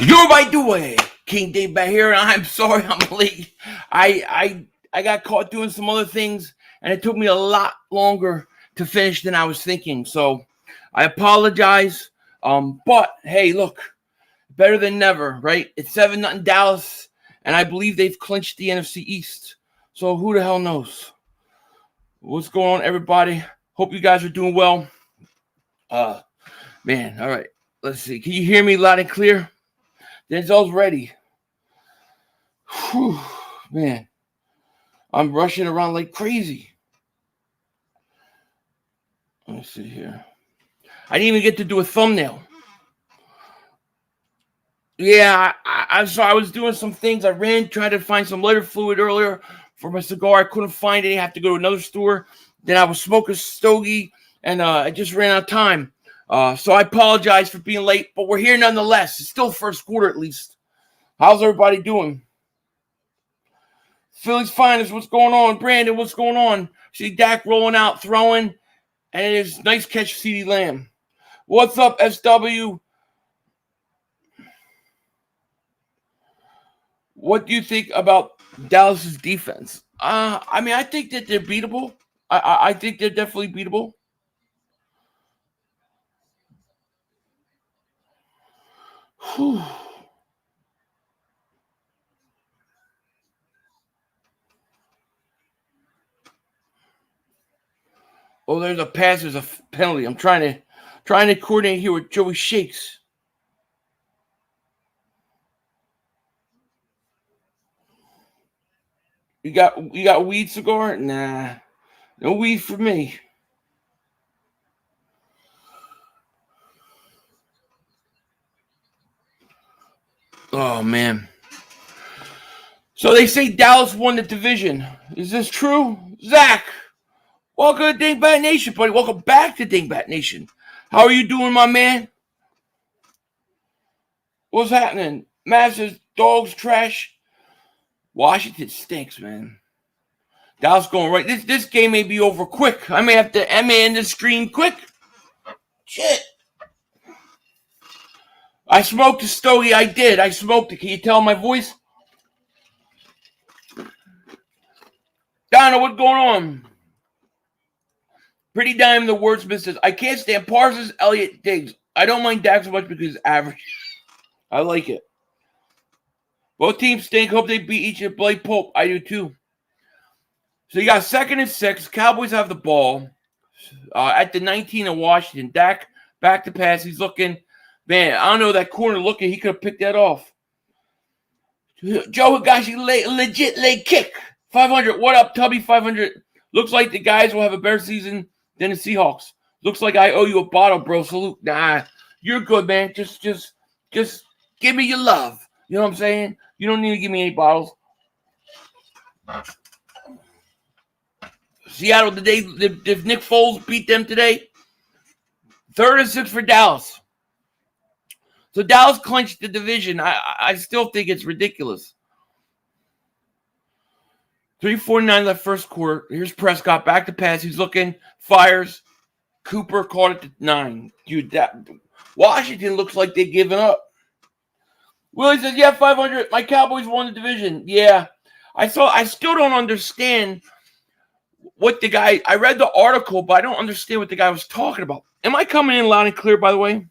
Yo, by the way, King Dingbat here, and I'm sorry I'm late. I got caught doing some other things, and it took me a lot longer to finish than I was thinking. So I apologize. But hey, look, better than never, right? It's 7-0 Dallas, and I believe they've clinched the NFC East. So who the hell knows? What's going on, everybody? Hope you guys are doing well. Man, all right. Let's see. Can you hear me loud and clear? Denzel's ready. Whew, man, I'm rushing around like crazy. Let me see here. I didn't even get to do a thumbnail. Yeah, I was doing some things. I tried to find some lighter fluid earlier for my cigar. I couldn't find any. I have to go to another store. Then I was smoking stogie, and I just ran out of time. So I apologize for being late, but we're here nonetheless. It's still first quarter at least. How's everybody doing? Philly's finest, what's going on? Brandon, what's going on? See Dak rolling out, throwing, and it is nice catch, CeeDee Lamb. What's up, SW? What do you think about Dallas's defense? I think that they're beatable. I think they're definitely beatable. Whew. Oh, there's a pass. There's a penalty. I'm trying to coordinate here with Joey Shakes. You got weed cigar? Nah, no weed for me. Oh man. So they say Dallas won the division. Is this true, Zach? Welcome to Dingbat Nation, buddy. Welcome back to Dingbat Nation. How are you doing, my man? What's happening? Matt says dogs trash. Washington stinks, man. Dallas going right. This game may be over quick. I may have to end the screen quick. Shit. I smoked a stogie. I did. I smoked it. Can you tell my voice? Donna, what's going on? Pretty Dime, the wordsmith says, I can't stand Parsons, Elliott, Diggs. I don't mind Dak so much because he's average. I like it. Both teams stink. Hope they beat each other. Blake Pope. I do too. So you got 2nd and 6. Cowboys have the ball at the 19 of Washington. Dak back to pass. He's looking. Man, I don't know that corner looking. He could have picked that off. Joe Higashi legit leg kick. 500. What up, Tubby? 500. Looks like the guys will have a better season than the Seahawks. Looks like I owe you a bottle, bro. Salute. Nah, you're good, man. Just give me your love. You know what I'm saying? You don't need to give me any bottles. Seattle today, if Nick Foles beat them today, 3rd and 6 for Dallas. So Dallas clinched the division. I still think it's ridiculous. 3:49 left first quarter. Here's Prescott back to pass. He's looking, fires. Cooper caught it to 9. Dude, Washington looks like they're giving up. Willie says, yeah, 500. My Cowboys won the division. Yeah. I still don't understand what the guy, I read the article, but I don't understand what the guy was talking about. Am I coming in loud and clear, by the way?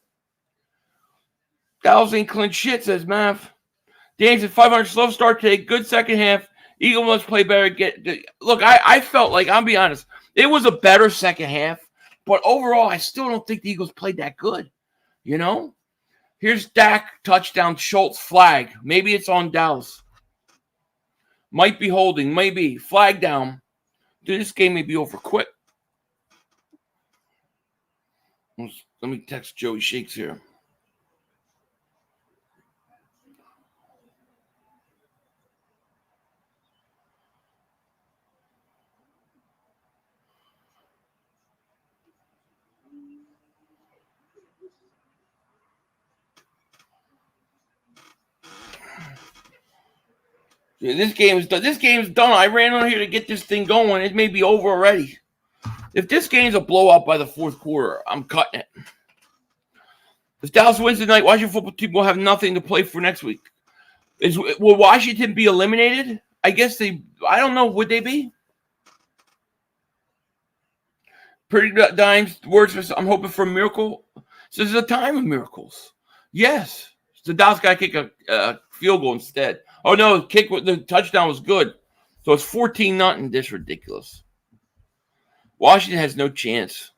Dallas ain't clean shit, says Mav. James at 500, slow start today, good second half. Eagle must play better. Look, I felt like, I'll be honest, it was a better second half, but overall, I still don't think the Eagles played that good. You know? Here's Dak, touchdown, Schultz, flag. Maybe it's on Dallas. Might be holding, maybe. Flag down. Dude, this game may be over quick. Let me text Joey Shakes here. Yeah, this game is done. This game's done. I ran on here to get this thing going. It may be over already. If this game's a blowout by the 4th quarter, I'm cutting it. If Dallas wins tonight, Washington football team will have nothing to play for next week. Will Washington be eliminated? I guess I don't know. Would they be? Pretty Dimes words. I'm hoping for a miracle. So this is a time of miracles. Yes. So Dallas got to kick a field goal instead. Oh no, the touchdown was good. So it's 14-0. This is ridiculous. Washington has no chance.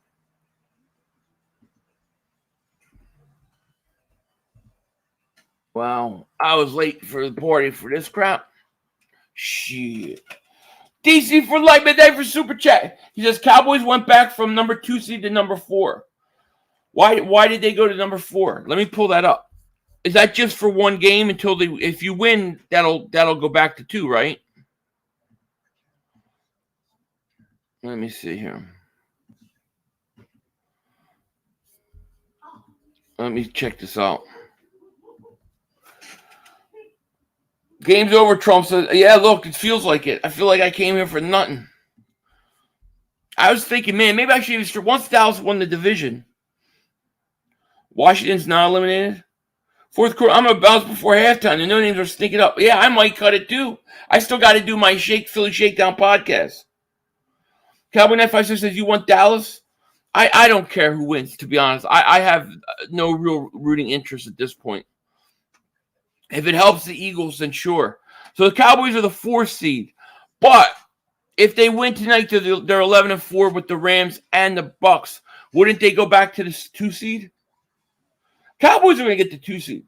Wow. I was late for the party for this crap. Shit. DC for light midday for super chat. He says Cowboys went back from number 2 seed to number 4. Why did they go to number 4? Let me pull that up. Is that just for one game until if you win, that'll go back to 2, right? Let me see here. Let me check this out. Game's over, Trump says. Yeah, look, it feels like it. I feel like I came here for nothing. I was thinking, man, maybe I should even... Once Dallas won the division, Washington's not eliminated. Fourth quarter, I'm going to bounce before halftime. The no names are sneaking up. Yeah, I might cut it too. I still got to do my Philly Shakedown podcast. Cowboy 956 says, you want Dallas? I don't care who wins, to be honest. I have no real rooting interest at this point. If it helps the Eagles, then sure. So the Cowboys are the 4th seed. But if they win tonight, they're 11-4 with the Rams and the Bucks. Wouldn't they go back to the 2 seed? Cowboys are going to get the 2 seed.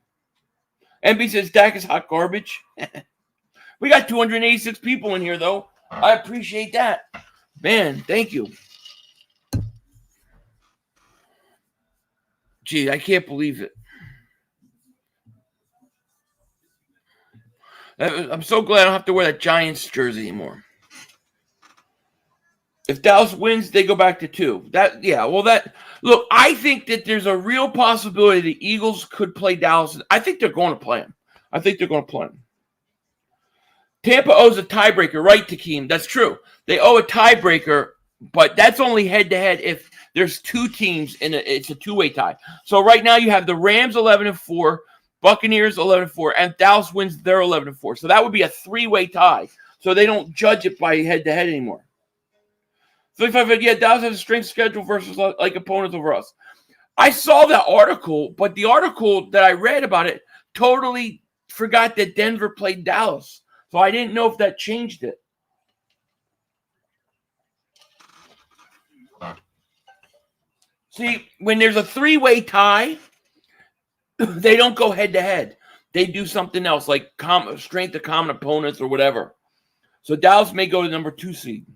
MB says Dak is hot garbage. We got 286 people in here, though. I appreciate that. Man, thank you. Gee, I can't believe it. I'm so glad I don't have to wear that Giants jersey anymore. If Dallas wins, they go back to 2. Look, I think that there's a real possibility the Eagles could play Dallas. I think they're going to play them. Tampa owes a tiebreaker, right, Takeem? That's true. They owe a tiebreaker, but that's only head-to-head if there's 2 teams it's a 2-way tie. So right now you have the Rams 11-4, Buccaneers 11-4, and Dallas wins their 11-4. So that would be a 3-way tie. So they don't judge it by head-to-head anymore. 35, yeah, Dallas has a strength schedule versus like opponents over us. I saw that article, but the article that I read about it totally forgot that Denver played Dallas. So I didn't know if that changed it. See, when there's a 3-way tie, they don't go head-to-head. They do something else, like strength of common opponents or whatever. So Dallas may go to number 2 seed.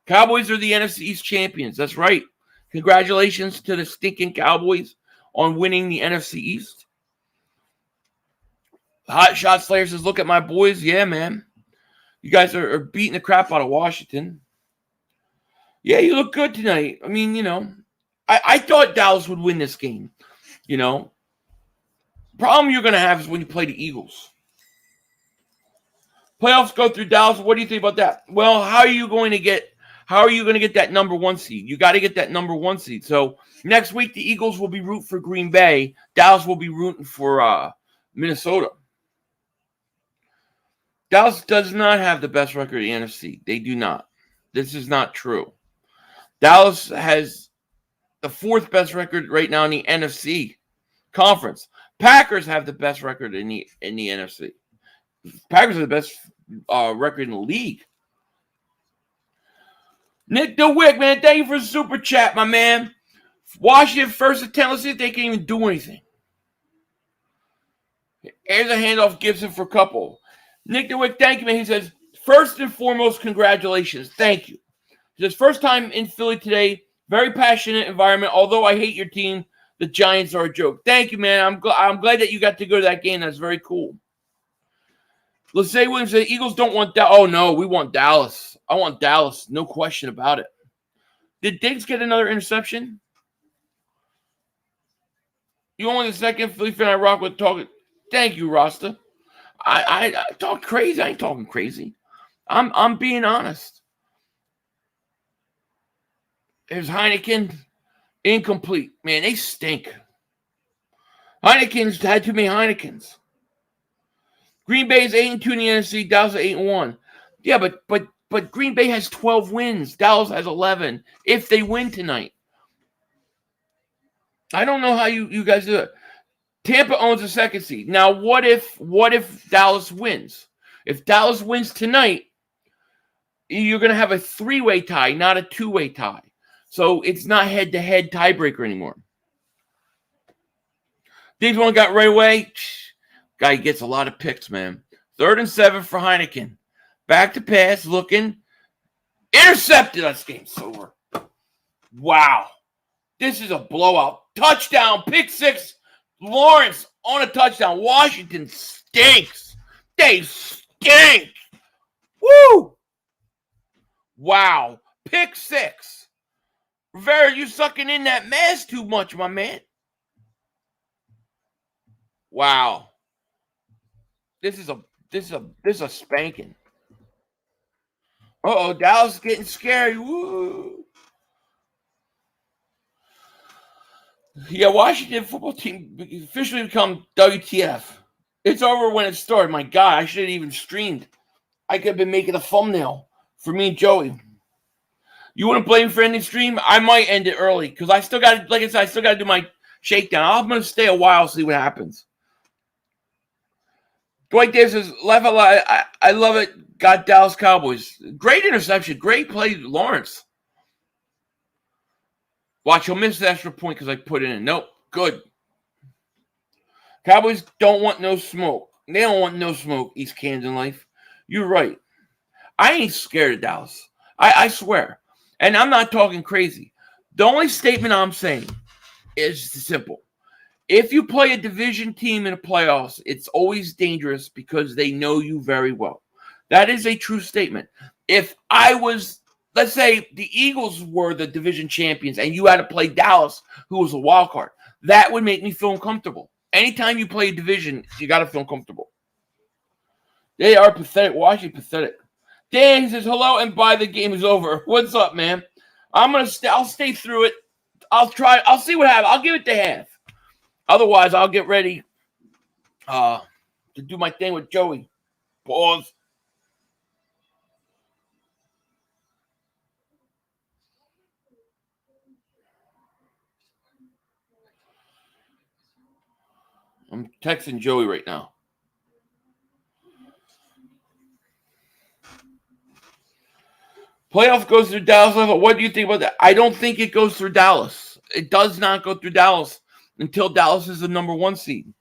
Cowboys are the NFC East champions. That's right. Congratulations to the stinking Cowboys on winning the NFC East. Hot Shot Slayer says, look at my boys. Yeah, man. You guys are beating the crap out of Washington. Yeah, you look good tonight. I mean, I thought Dallas would win this game. Problem you're going to have is when you play the Eagles. Playoffs go through Dallas. What do you think about that? Well, how are you going to get that number 1 seed? You got to get that number 1 seed. So next week, the Eagles will be rooting for Green Bay. Dallas will be rooting for Minnesota. Dallas does not have the best record in the NFC. They do not. This is not true. Dallas has the 4th best record right now in the NFC conference. Packers have the best record in the NFC. Packers are the best record in the league. Nick DeWick, man, thank you for the super chat, my man. Washington first and 10. Let's see if they can even do anything. Here's a handoff Gibson for a couple. Nick DeWick, thank you, man. He says, first and foremost, congratulations. Thank you. He says, first time in Philly today. Very passionate environment. Although I hate your team, the Giants are a joke. Thank you, man. I'm glad that you got to go to that game. That's very cool. Let's say Williams said, Eagles don't want that. Oh, no, we want Dallas. I want Dallas. No question about it. Did Diggs get another interception? You only the second Philly fan I rock with talking. Thank you, Rasta. I talk crazy. I ain't talking crazy. I'm being honest. There's Heineken. Incomplete. Man, they stink. Heineken's had too many Heinekens. Green Bay is 8-2 in the NFC. Dallas is 8-1. Yeah, but Green Bay has 12 wins. Dallas has 11. If they win tonight, I don't know how you guys do it. Tampa owns the second seed. Now, what if Dallas wins? If Dallas wins tonight, you're going to have a 3-way tie, not a 2-way tie. So it's not head-to-head tiebreaker anymore. These one got right away. Guy gets a lot of picks, man. 3rd and 7 for Heineken. Back to pass, looking. Intercepted. This game's over. Wow. This is a blowout. Touchdown. Pick 6. Lawrence on a touchdown. Washington stinks. They stink. Woo. Wow. Pick 6. Rivera, you sucking in that mask too much, my man. Wow. This is a spanking. Uh-oh, Dallas is getting scary. Woo. Yeah, Washington football team officially become WTF. It's over when it started. My God, I should have even streamed. I could have been making a thumbnail for me and Joey. You wouldn't blame me for ending stream? I might end it early because I still got, like I said, I still got to do my shakedown. I'm going to stay a while, see what happens. Dwight Davis says, I love it. Got Dallas Cowboys. Great interception. Great play, Lawrence. Watch, he'll miss the extra point because I put it in. Nope. Good. Cowboys don't want no smoke. They don't want no smoke, East Kansas life. You're right. I ain't scared of Dallas. I swear. And I'm not talking crazy. The only statement I'm saying is simple. If you play a division team in the playoffs, it's always dangerous because they know you very well. That is a true statement. If I was, let's say the Eagles were the division champions and you had to play Dallas, who was a wild card, that would make me feel uncomfortable. Anytime you play a division, you got to feel comfortable. They are pathetic. Washington pathetic. Dan says, hello, and bye, the game is over. What's up, man? I'll stay through it. I'll try. I'll see what happens. I'll give it to half. Otherwise, I'll get ready to do my thing with Joey. Pause. I'm texting Joey right now. Playoff goes through Dallas level. What do you think about that? I don't think it goes through Dallas. It does not go through Dallas until Dallas is the number 1 seed.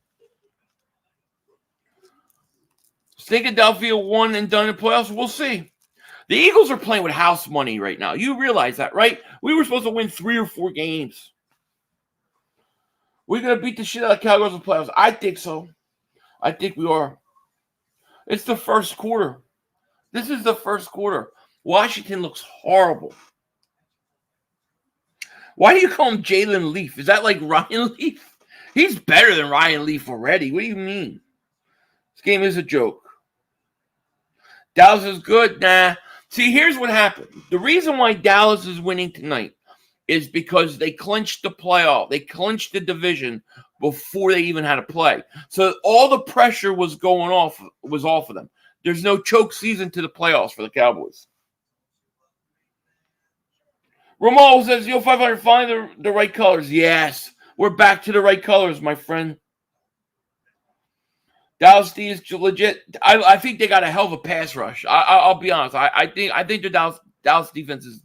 Philadelphia won and done in playoffs. We'll see. The Eagles are playing with house money right now. You realize that, right? We were supposed to win 3 or 4 games. We're going to beat the shit out of Cowboys in the playoffs. I think so. I think we are. It's the first quarter. This is the first quarter. Washington looks horrible. Why do you call him Jalen Leaf? Is that like Ryan Leaf? He's better than Ryan Leaf already. What do you mean? This game is a joke. Dallas is good. Nah. See, here's what happened. The reason why Dallas is winning tonight is because they clinched the playoff. They clinched the division before they even had to play. So all the pressure was off of them. There's no choke season to the playoffs for the Cowboys. Romo says, yo, 500, find the right colors. Yes, we're back to the right colors, my friend. Dallas D is legit. I think they got a hell of a pass rush. I'll be honest. I think the Dallas defense is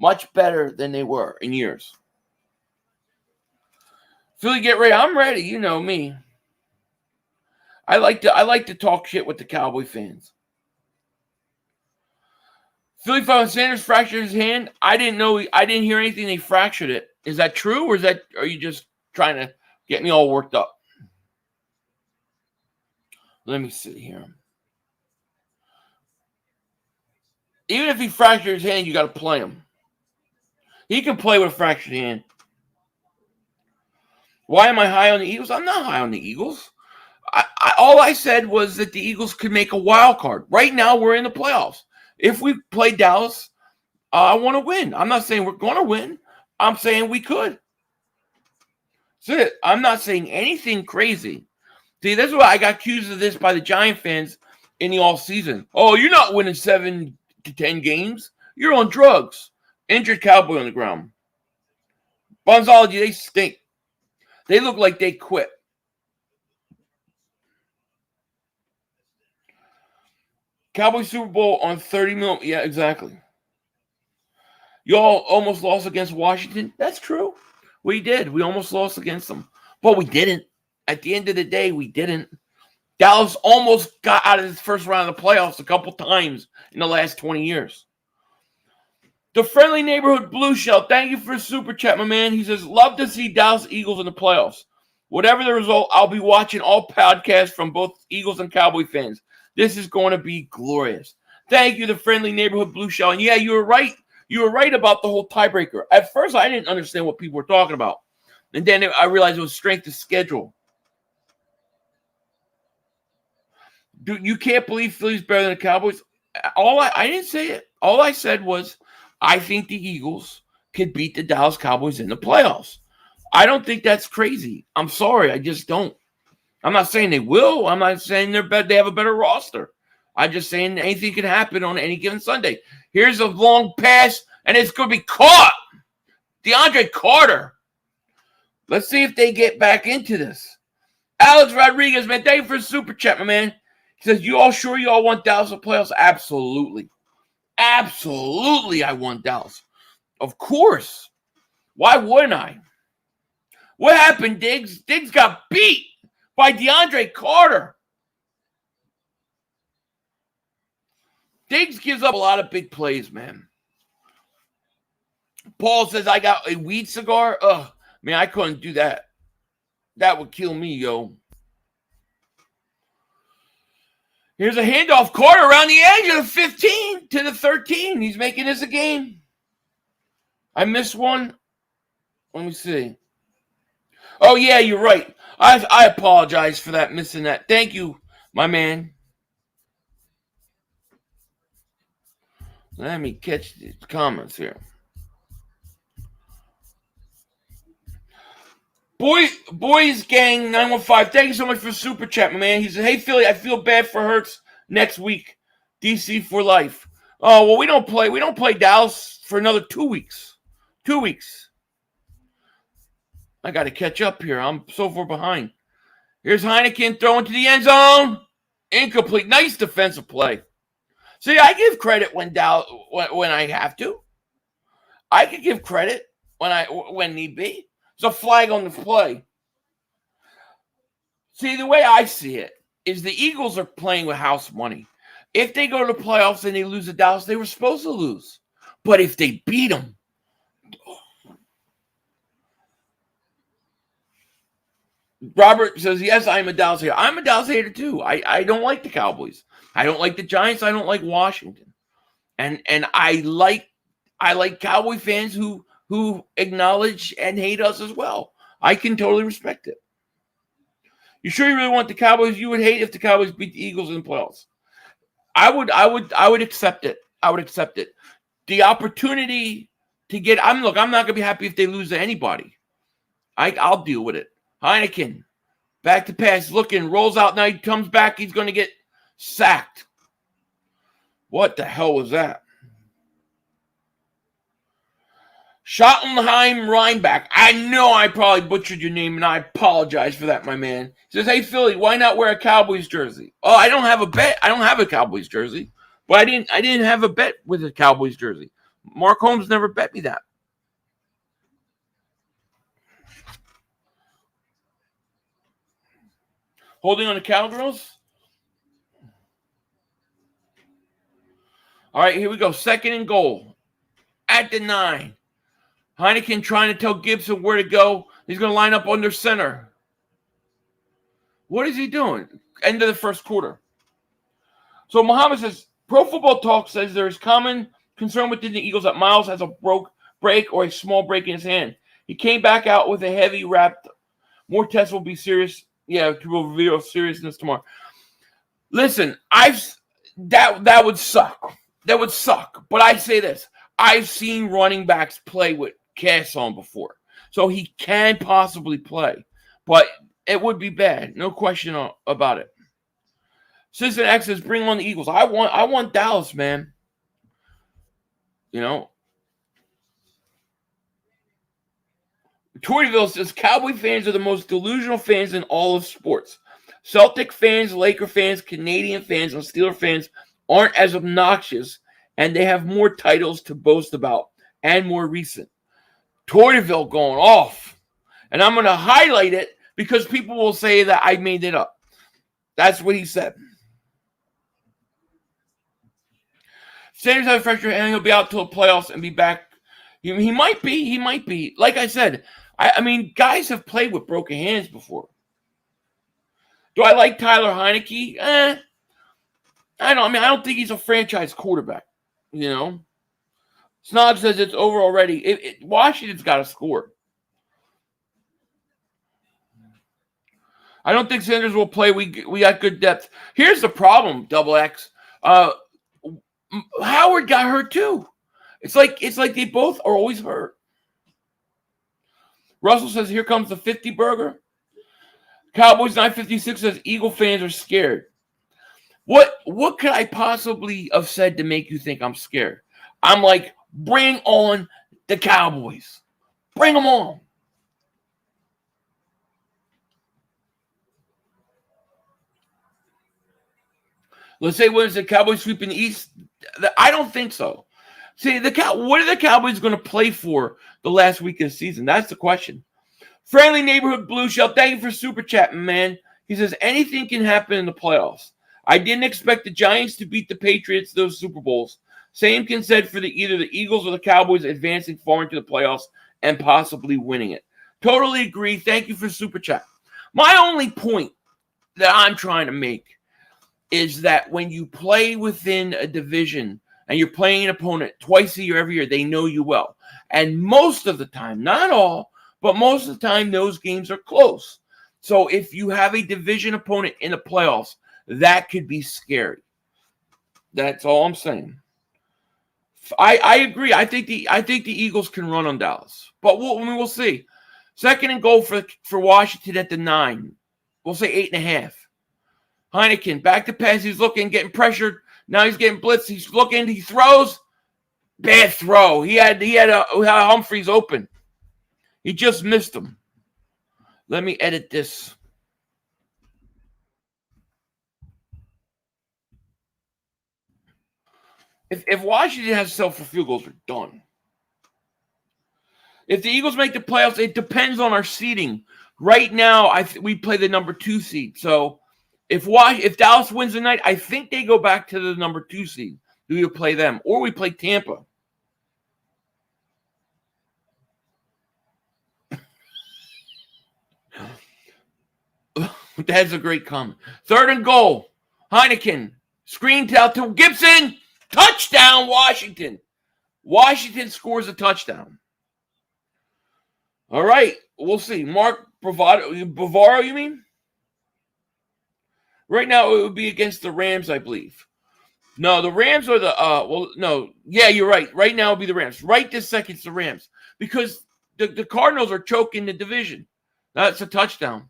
much better than they were in years. Philly, get ready. I'm ready. You know me. I like to talk shit with the Cowboy fans. Philly found Sanders fractured his hand. I didn't hear anything. They fractured it. Is that true, or are you just trying to get me all worked up? Let me see here. Even if he fractured his hand, you got to play him. He can play with a fractured hand. Why am I high on the Eagles? I'm not high on the Eagles. All I said was that the Eagles could make a wild card. Right now, we're in the playoffs. If we play Dallas, I want to win. I'm not saying we're going to win. I'm saying we could. That's it. I'm not saying anything crazy. See, that's why I got accused of this by the Giant fans in the offseason. Oh, you're not winning 7 to 10 games. You're on drugs. Injured Cowboy on the ground. Bonzology, they stink. They look like they quit. Cowboy Super Bowl on 30 million. Yeah, exactly. Y'all almost lost against Washington. That's true. We did. We almost lost against them. But we didn't. At the end of the day, we didn't. Dallas almost got out of the first round of the playoffs a couple times in the last 20 years. The Friendly Neighborhood Blue Shell, thank you for a super chat, my man. He says, love to see Dallas Eagles in the playoffs. Whatever the result, I'll be watching all podcasts from both Eagles and Cowboy fans. This is going to be glorious. Thank you, the Friendly Neighborhood Blue Shell. And yeah, you were right. You were right about the whole tiebreaker. At first, I didn't understand what people were talking about. And then I realized it was strength of schedule. Dude, you can't believe Philly's better than the Cowboys. I didn't say it. All I said was I think the Eagles could beat the Dallas Cowboys in the playoffs. I don't think that's crazy. I'm sorry. I just don't. I'm not saying they will. I'm not saying they have a better roster. I'm just saying anything can happen on any given Sunday. Here's a long pass, and it's going to be caught. DeAndre Carter. Let's see if they get back into this. Alex Rodriguez, man, thank you for the super chat, my man. He says, you all sure you all want Dallas to playoffs? Absolutely. Absolutely, I want Dallas. Of course. Why wouldn't I? What happened, Diggs? Diggs got beat by DeAndre Carter. Diggs gives up a lot of big plays, man. Paul says, I got a weed cigar. Ugh, man, I couldn't do that. That would kill me, yo. Here's a handoff. Carter around the edge of the 15 to the 13. He's making this a game. I missed one. Let me see. Oh, yeah, you're right. I apologize for that, missing that. Thank you, my man. Let me catch the comments here. Boys Gang 915. Thank you so much for super chat, my man. He said, "Hey Philly, I feel bad for Hurts next week. DC for life." Oh well, we don't play Dallas for another 2 weeks. 2 weeks. I got to catch up here. I'm so far behind. Here's Heineken throwing to the end zone. Incomplete. Nice defensive play. See, I give credit when I have to. I can give credit when need be. It's a flag on the play. See, the way I see it is the Eagles are playing with house money. If they go to the playoffs and they lose to Dallas, they were supposed to lose. But if they beat them, Robert says, yes, I'm a Dallas hater. I'm a Dallas hater too. I don't like the Cowboys. I don't like the Giants. I don't like Washington. And I like Cowboy fans who acknowledge and hate us as well. I can totally respect it. You sure you really want the Cowboys? You would hate if the Cowboys beat the Eagles in the playoffs. I would accept it. I would accept it. The opportunity to get I'm not gonna be happy if they lose to anybody. I'll deal with it. Heineken, back to pass, looking, rolls out now, he comes back, he's gonna get sacked. What the hell was that? Schottenheim Rhinebeck. I know I probably butchered your name, and I apologize for that, my man. He says, hey, Philly, why not wear a Cowboys jersey? Oh, I don't have a bet. I don't have a Cowboys jersey. But I didn't have a bet with a Cowboys jersey. Mark Holmes never bet me that. Holding on the Cowgirls. All right, here we go. 2nd and goal. At the 9. Heineken trying to tell Gibson where to go. He's going to line up under center. What is he doing? End of the first quarter. So Muhammad says, Pro Football Talk says there is common concern within the Eagles that Miles has a break or a small break in his hand. He came back out with a heavy wrap. More tests will be serious. Yeah, to reveal seriousness tomorrow. Listen, that would suck. That would suck. But I say this. I've seen running backs play with casts on before. So he can possibly play. But it would be bad. No question about it. Citizen X says, bring on the Eagles. I want Dallas, man. You know. Toryville says, Cowboy fans are the most delusional fans in all of sports. Celtic fans, Laker fans, Canadian fans, and Steeler fans aren't as obnoxious, and they have more titles to boast about and more recent. Toryville going off. And I'm going to highlight it because people will say that I made it up. That's what he said. Sanders has a fracture and he'll be out till the playoffs and be back. He might be. He might be. Like I said, I mean, guys have played with broken hands before. Do I like Tyler Heineke? I don't think he's a franchise quarterback. You know? Snob says it's over already. Washington's got to score. I don't think Sanders will play. We got good depth. Here's the problem, Double X. Howard got hurt too. It's like they both are always hurt. Russell says, here comes the 50 burger. Cowboys 956 says, Eagle fans are scared. What could I possibly have said to make you think I'm scared? I'm like, bring on the Cowboys. Bring them on. Let's say when the Cowboys sweeping the East. I don't think so. See, what are the Cowboys going to play for the last week of the season? That's the question. Friendly Neighborhood Blue Shell, thank you for super chatting, man. He says, anything can happen in the playoffs. I didn't expect the Giants to beat the Patriots those Super Bowls. Same can said for either the Eagles or the Cowboys advancing far into the playoffs and possibly winning it. Totally agree. Thank you for super chat. My only point that I'm trying to make is that when you play within a division and you're playing an opponent twice a year, every year, they know you well. And most of the time, not all, but most of the time, those games are close. So if you have a division opponent in the playoffs, that could be scary. That's all I'm saying. I agree. I think the Eagles can run on Dallas, but we'll see. Second and goal for Washington at the 9. We'll say 8.5. Heineken back to pass. He's looking, getting pressured. Now he's getting blitzed. He's looking. He throws. Bad throw. He had Humphreys open. He just missed him. Let me edit this. If Washington has to settle for field goals, they're done. If the Eagles make the playoffs, it depends on our seeding. Right now, we play the number 2 seed. So if Dallas wins tonight, I think they go back to the number 2 seed. We would play them, or we play Tampa. That's a great comment. Third and goal. Heineken. Screen out to Gibson. Touchdown, Washington. Washington scores a touchdown. All right. We'll see. Mark Bavaro, you mean? Right now, it would be against the Rams, I believe. No, the Rams are no. Yeah, you're right. Right now, it would be the Rams. Right this second, it's the Rams. Because the Cardinals are choking the division. That's a touchdown.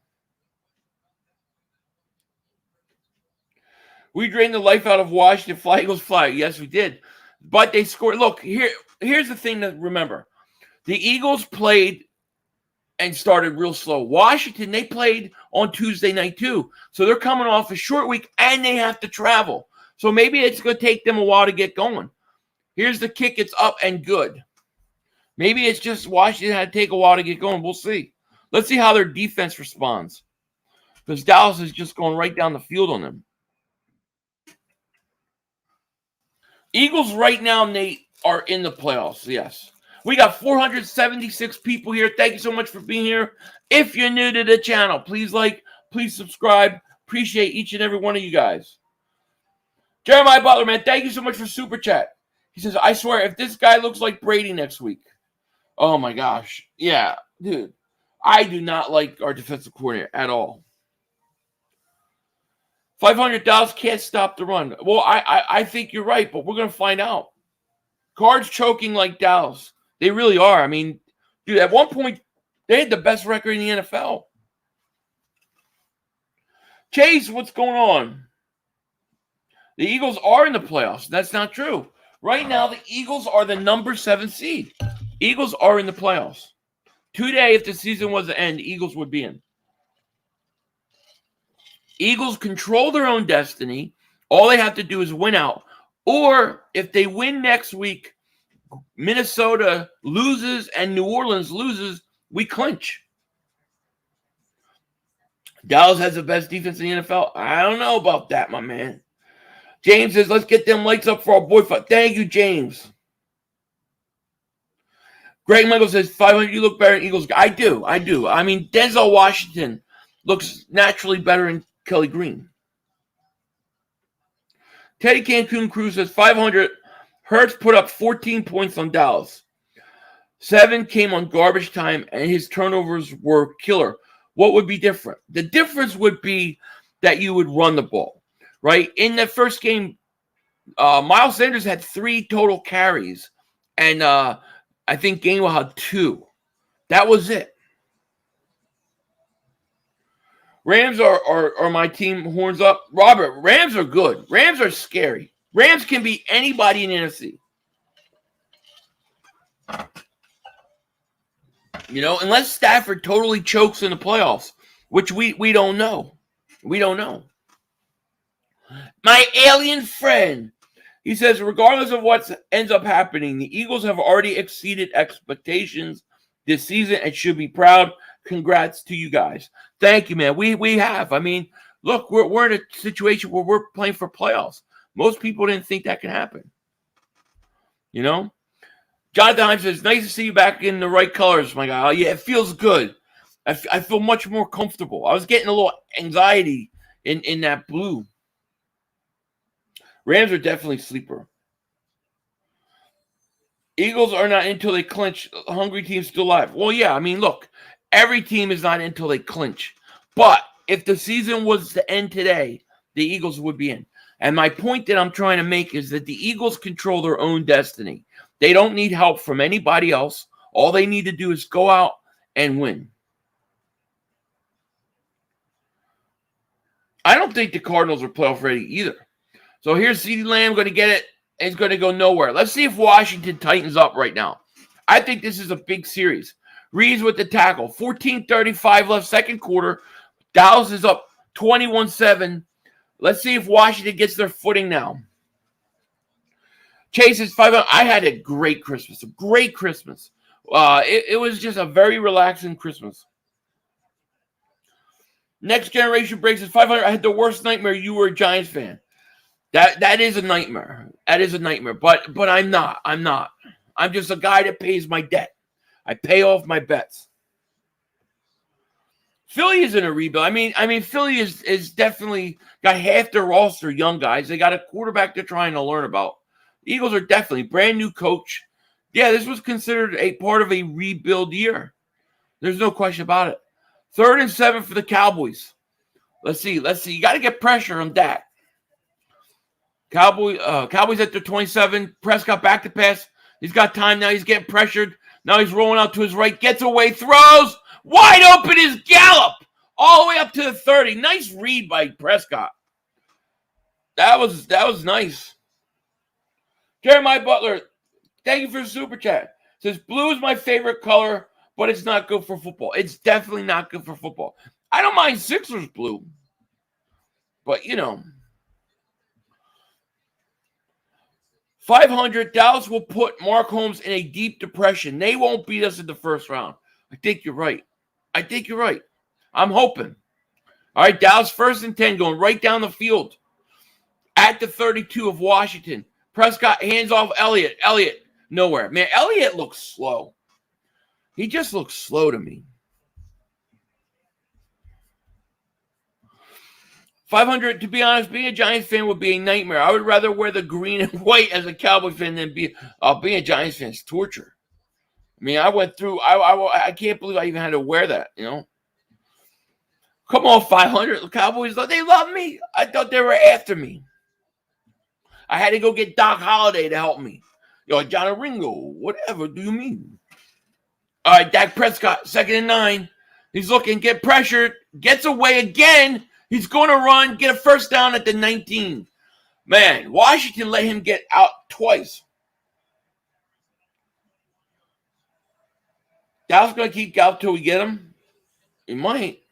We drained the life out of Washington. Fly Eagles fly. Yes, we did. But they scored. Look, here's the thing to remember. The Eagles played and started real slow. Washington, they played on Tuesday night too. So they're coming off a short week and they have to travel. So maybe it's going to take them a while to get going. Here's the kick. It's up and good. Maybe it's just Washington had to take a while to get going. We'll see. Let's see how their defense responds. Because Dallas is just going right down the field on them. Eagles right now, Nate, are in the playoffs, yes. We got 476 people here. Thank you so much for being here. If you're new to the channel, please like, please subscribe. Appreciate each and every one of you guys. Jeremiah Butler, man, thank you so much for Super Chat. He says, I swear, if this guy looks like Brady next week. Oh, my gosh. Yeah, dude. I do not like our defensive coordinator at all. 500 Dallas can't stop the run. Well, I think you're right, but we're going to find out. Cards choking like Dallas. They really are. I mean, dude, at one point, They had the best record in the NFL. Chase, what's going on? The Eagles are in the playoffs. That's not true. Right now, the Eagles are the number 7 seed. Eagles are in the playoffs. Today, if the season was to end, the Eagles would be in. Eagles control their own destiny. All they have to do is win out. Or if they win next week, Minnesota loses and New Orleans loses, we clinch. Dallas has the best defense in the NFL. I don't know about that, my man. James says, let's get them lights up for our boy. Thank you, James. Greg Michael says, 500, you look better in Eagles. I do. I mean, Denzel Washington looks naturally better in Kelly Green. Teddy Cancun Cruz says, 500. Hurts put up 14 points on Dallas. 7 came on garbage time, and his turnovers were killer. What would be different? The difference would be that you would run the ball, right? In the first game, Miles Sanders had 3 total carries, and I think Gainwell had 2. That was it. Rams are my team. Horns up. Robert, Rams are good. Rams are scary. Rams can beat anybody in the NFC. You know, unless Stafford totally chokes in the playoffs, which we don't know. We don't know. My alien friend, he says, regardless of what ends up happening, the Eagles have already exceeded expectations this season and should be proud. Congrats to you guys. Thank you, man. We have. I mean, look, we're in a situation where we're playing for playoffs. Most people didn't think that could happen. You know? Jonathan Himes says, nice to see you back in the right colors, my guy. Oh, yeah, it feels good. I feel much more comfortable. I was getting a little anxiety in that blue. Rams are definitely sleeper. Eagles are not until they clinch. Hungry team's still alive. Well, yeah, I mean, look, every team is not until they clinch. But if the season was to end today, the Eagles would be in. And my point that I'm trying to make is that the Eagles control their own destiny. They don't need help from anybody else. All they need to do is go out and win. I don't think the Cardinals are playoff ready either. So here's CeeDee Lamb going to get it, and it's going to go nowhere. Let's see if Washington tightens up right now. I think this is a big series. Reeves with the tackle. 14:35 left, second quarter. Dallas is up 21-7. Let's see if Washington gets their footing now. Chase is 5. I had a great Christmas. A great Christmas. It was just a very relaxing Christmas. Next Generation Breaks is 500. I had the worst nightmare. You were a Giants fan. That is a nightmare. That is a nightmare. But I'm not. I'm just a guy that pays my debt. I pay off my bets. Philly is in a rebuild. I mean, Philly is definitely got half their roster young guys. They got a quarterback they're trying to learn about. The Eagles are definitely brand new coach. Yeah, this was considered a part of a rebuild year. There's no question about it. 3rd and 7 for the Cowboys. Let's see. You got to get pressure on Dak. Cowboys at the 27. Prescott back to pass. He's got time now. He's getting pressured. Now he's rolling out to his right. Gets away. Throws. Wide open is Gallup. All the way up to the 30. Nice read by Prescott. That was nice. Jeremiah Butler, thank you for the super chat. Says, blue is my favorite color, but it's not good for football. It's definitely not good for football. I don't mind Sixers blue. But, you know. 500, Dallas will put Mark Holmes in a deep depression. They won't beat us in the first round. I think you're right. I'm hoping. All right, Dallas 1st and 10 going right down the field at the 32 of Washington. Prescott hands off Elliott. Elliott, nowhere. Man, Elliott looks slow. He just looks slow to me. 500, to be honest, being a Giants fan would be a nightmare. I would rather wear the green and white as a Cowboy fan than being a Giants fan is torture. I mean, I went through, I can't believe I even had to wear that, you know. Come on, 500. The Cowboys, they love me. I thought they were after me. I had to go get Doc Holliday to help me. Yo, John Ringo, whatever do you mean? All right, Dak Prescott, 2nd and 9. He's looking, get pressured, gets away again. He's going to run, get a first down at the 19. Man, Washington let him get out twice. Dallas going to keep Gallup till we get him? He might.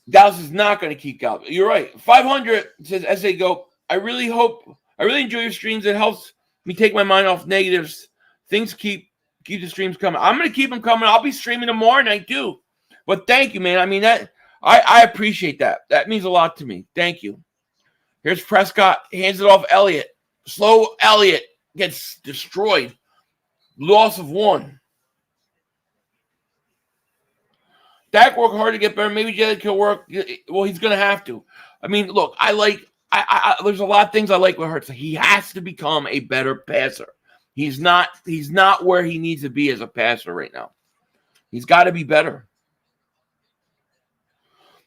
Dallas is not going to keep Gallup. You're right. 500 says, as they go, I really enjoy your streams. It helps me take my mind off negatives. Things keep the streams coming. I'm going to keep them coming. I'll be streaming tomorrow night too. But thank you, man. I mean, that I appreciate that. That means a lot to me. Thank you. Here's Prescott. Hands it off Elliott. Slow Elliott gets destroyed. Loss of 1. Dak worked hard to get better. Maybe Jalen can work. Well, he's going to have to. I mean, look, there's a lot of things I like with Hurts. He has to become a better passer. He's not where he needs to be as a passer right now. He's got to be better.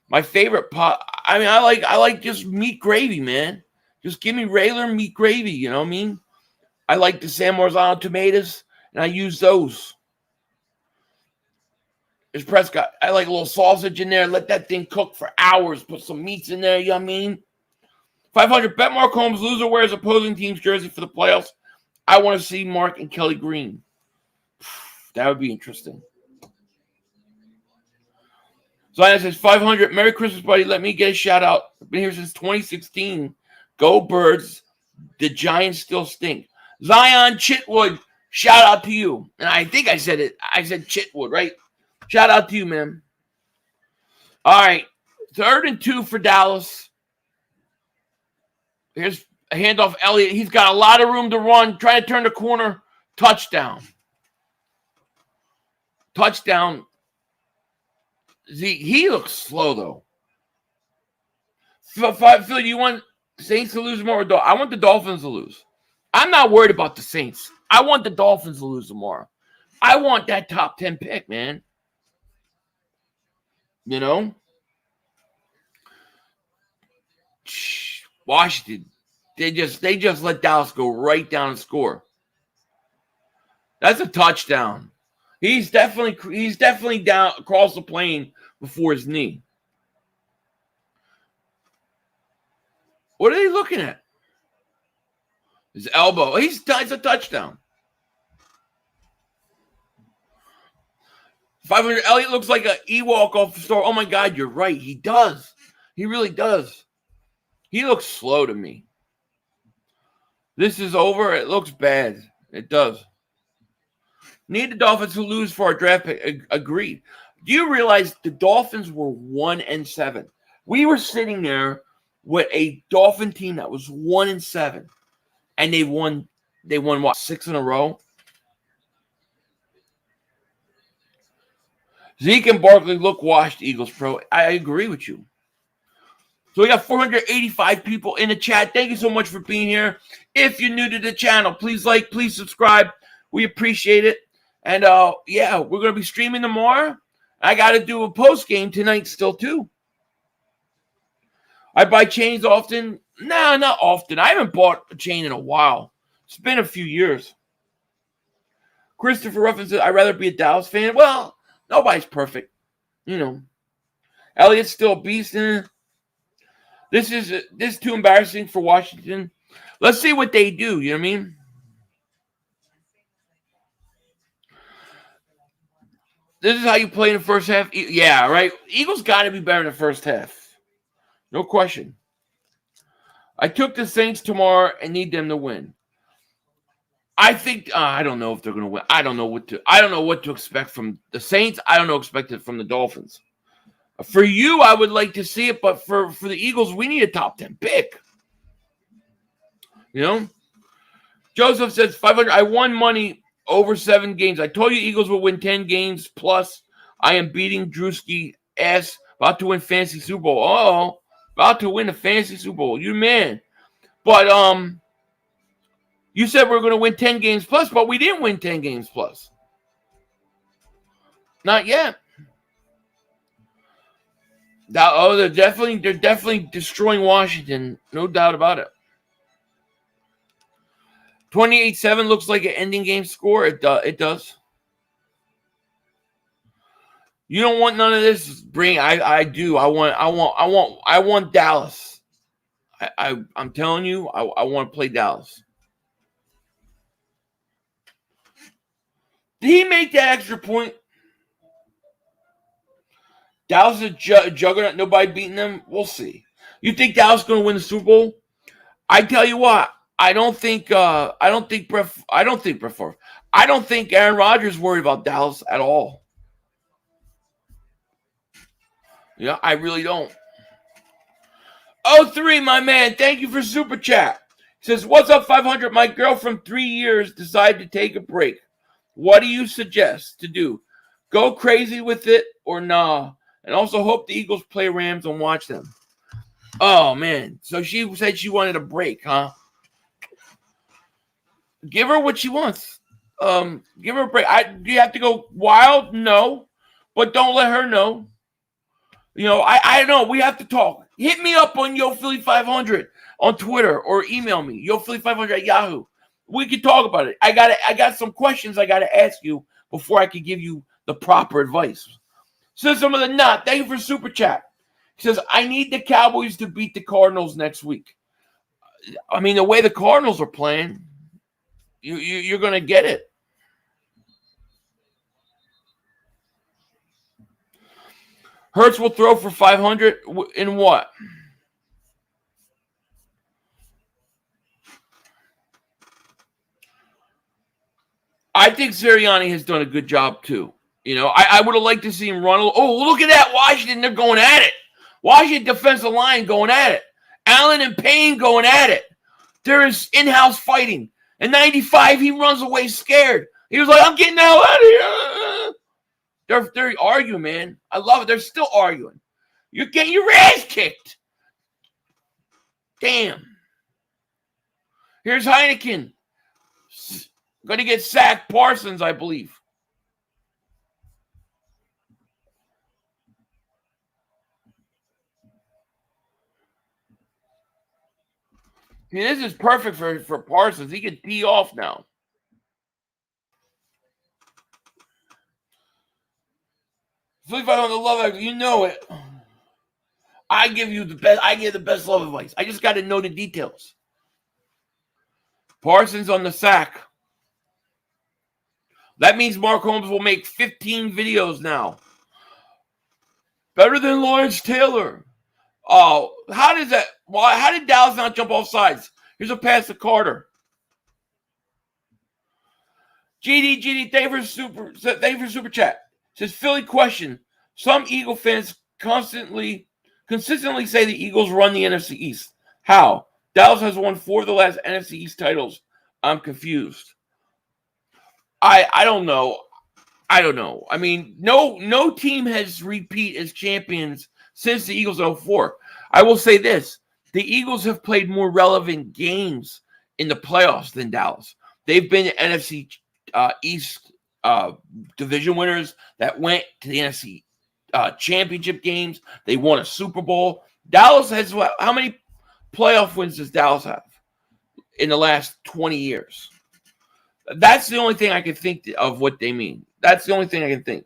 My favorite pot. I mean, I like just meat gravy, man. Just give me regular meat gravy. You know what I mean? I like the San Marzano tomatoes, and I use those. There's Prescott. I like a little sausage in there. Let that thing cook for hours. Put some meats in there. You know what I mean? 500. Bet Mark Holmes loser wears opposing team's jersey for the playoffs. I want to see Mark and Kelly Green. That would be interesting. Zion says 500. Merry Christmas, buddy. Let me get a shout out. I've been here since 2016. Go Birds. The Giants still stink. Zion Chitwood. Shout out to you. And I think I said it. I said Chitwood, right? Shout out to you, man. All right. 3rd and 2 for Dallas. Here's a handoff. Elliott. He's got a lot of room to run. Try to turn the corner. Touchdown. Touchdown. He looks slow, though. Phil, do you want Saints to lose more? Or I want the Dolphins to lose. I'm not worried about the Saints. I want the Dolphins to lose tomorrow. I want that top 10 pick, man. You know? Washington. They just let Dallas go right down and score. That's a touchdown. He's definitely down across the plane before his knee. What are they looking at? His elbow. It's a touchdown. 500. Elliott looks like an Ewok off the store. Oh my God, you're right. He does. He really does. He looks slow to me. This is over. It looks bad. It does. Need the Dolphins to lose for our draft pick. Agreed. Do you realize the Dolphins were 1-7? We were sitting there with a Dolphin team that was 1-7, and they won what, 6 in a row? Zeke and Barkley look washed, Eagles Pro. I agree with you. So we got 485 people in the chat. Thank you so much for being here. If you're new to the channel, please like, please subscribe. We appreciate it. And yeah, we're going to be streaming tomorrow. I got to do a post game tonight still too. I buy chains often. No, not often. I haven't bought a chain in a while. It's been a few years. Christopher Ruffin says, I'd rather be a Dallas fan. Well, nobody's perfect. You know. Elliott's still a beast. This is too embarrassing for Washington. Let's see what they do. You know what I mean? This is how you play in the first half? Yeah, right? Eagles got to be better in the first half. No question. I took the Saints tomorrow and need them to win. I think I don't know if they're going to win. I don't know what to expect from the Saints. I don't know expect it from the Dolphins. For you, I would like to see it, but for the Eagles, we need a top 10 pick. You know? Joseph says 500. I won money over 7 games. I told you Eagles will win 10 games plus. I am beating Drewski ass. About to win fantasy Super Bowl. Oh, about to win the fantasy Super Bowl. You man. But you said we are going to win 10 games plus, but we didn't win 10 games plus. Not yet. They're definitely destroying Washington. No doubt about it. 28-7 looks like an ending game score. It does. You don't want none of this. I do. I want Dallas. I'm telling you, I want to play Dallas. Did he make that extra point? Dallas is a juggernaut. Nobody beating them. We'll see. You think Dallas is going to win the Super Bowl? I tell you what. I don't think Aaron Rodgers is worried about Dallas at all. Yeah, I really don't. 03, my man. Thank you for Super Chat. He says, what's up, 500? My girl from 3 years decided to take a break. What do you suggest to do? Go crazy with it or nah? And also hope the Eagles play Rams and watch them. Oh, man. So she said she wanted a break, huh? Give her what she wants. Give her a break. Do you have to go wild? No. But don't let her know. You know, I know. We have to talk. Hit me up on YoPhilly500 on Twitter or email me, YoPhilly500 at Yahoo. We can talk about it. I got some questions I got to ask you before I can give you the proper advice. Says some of the not. Thank you for Super Chat. He says, I need the Cowboys to beat the Cardinals next week. I mean, the way the Cardinals are playing, you're going to get it. Hurts will throw for 500 in what? I think Sirianni has done a good job, too. You know, I would have liked to see him run. Oh, look at that. Washington, they're going at it. Washington defensive line going at it. Allen and Payne going at it. There is in-house fighting. In 95, he runs away scared. He was like, I'm getting the hell out of here. They're arguing, man. I love it. They're still arguing. You're getting your ass kicked. Damn. Here's Heineken. Going to get sacked. Parsons, I believe. See, this is perfect for Parsons. He can tee off now. Flip on the love, you know it. I give you the best. I give the best love advice. I just got to know the details. Parsons on the sack. That means Mark Holmes will make 15 videos now. Better than Lawrence Taylor. Oh, how does that? Why? How did Dallas not jump off sides? Here's a pass to Carter. GD, thank you for super chat. Says Philly question. Some Eagle fans consistently say the Eagles run the NFC East. How? Dallas has won 4 of the last NFC East titles. I'm confused. I don't know. I don't know. I mean, no team has repeat as champions since the Eagles 04. I will say this. The Eagles have played more relevant games in the playoffs than Dallas. They've been NFC East division winners that went to the NFC championship games. They won a Super Bowl. Dallas has how many playoff wins does Dallas have in the last 20 years? That's the only thing I can think of what they mean. That's the only thing I can think.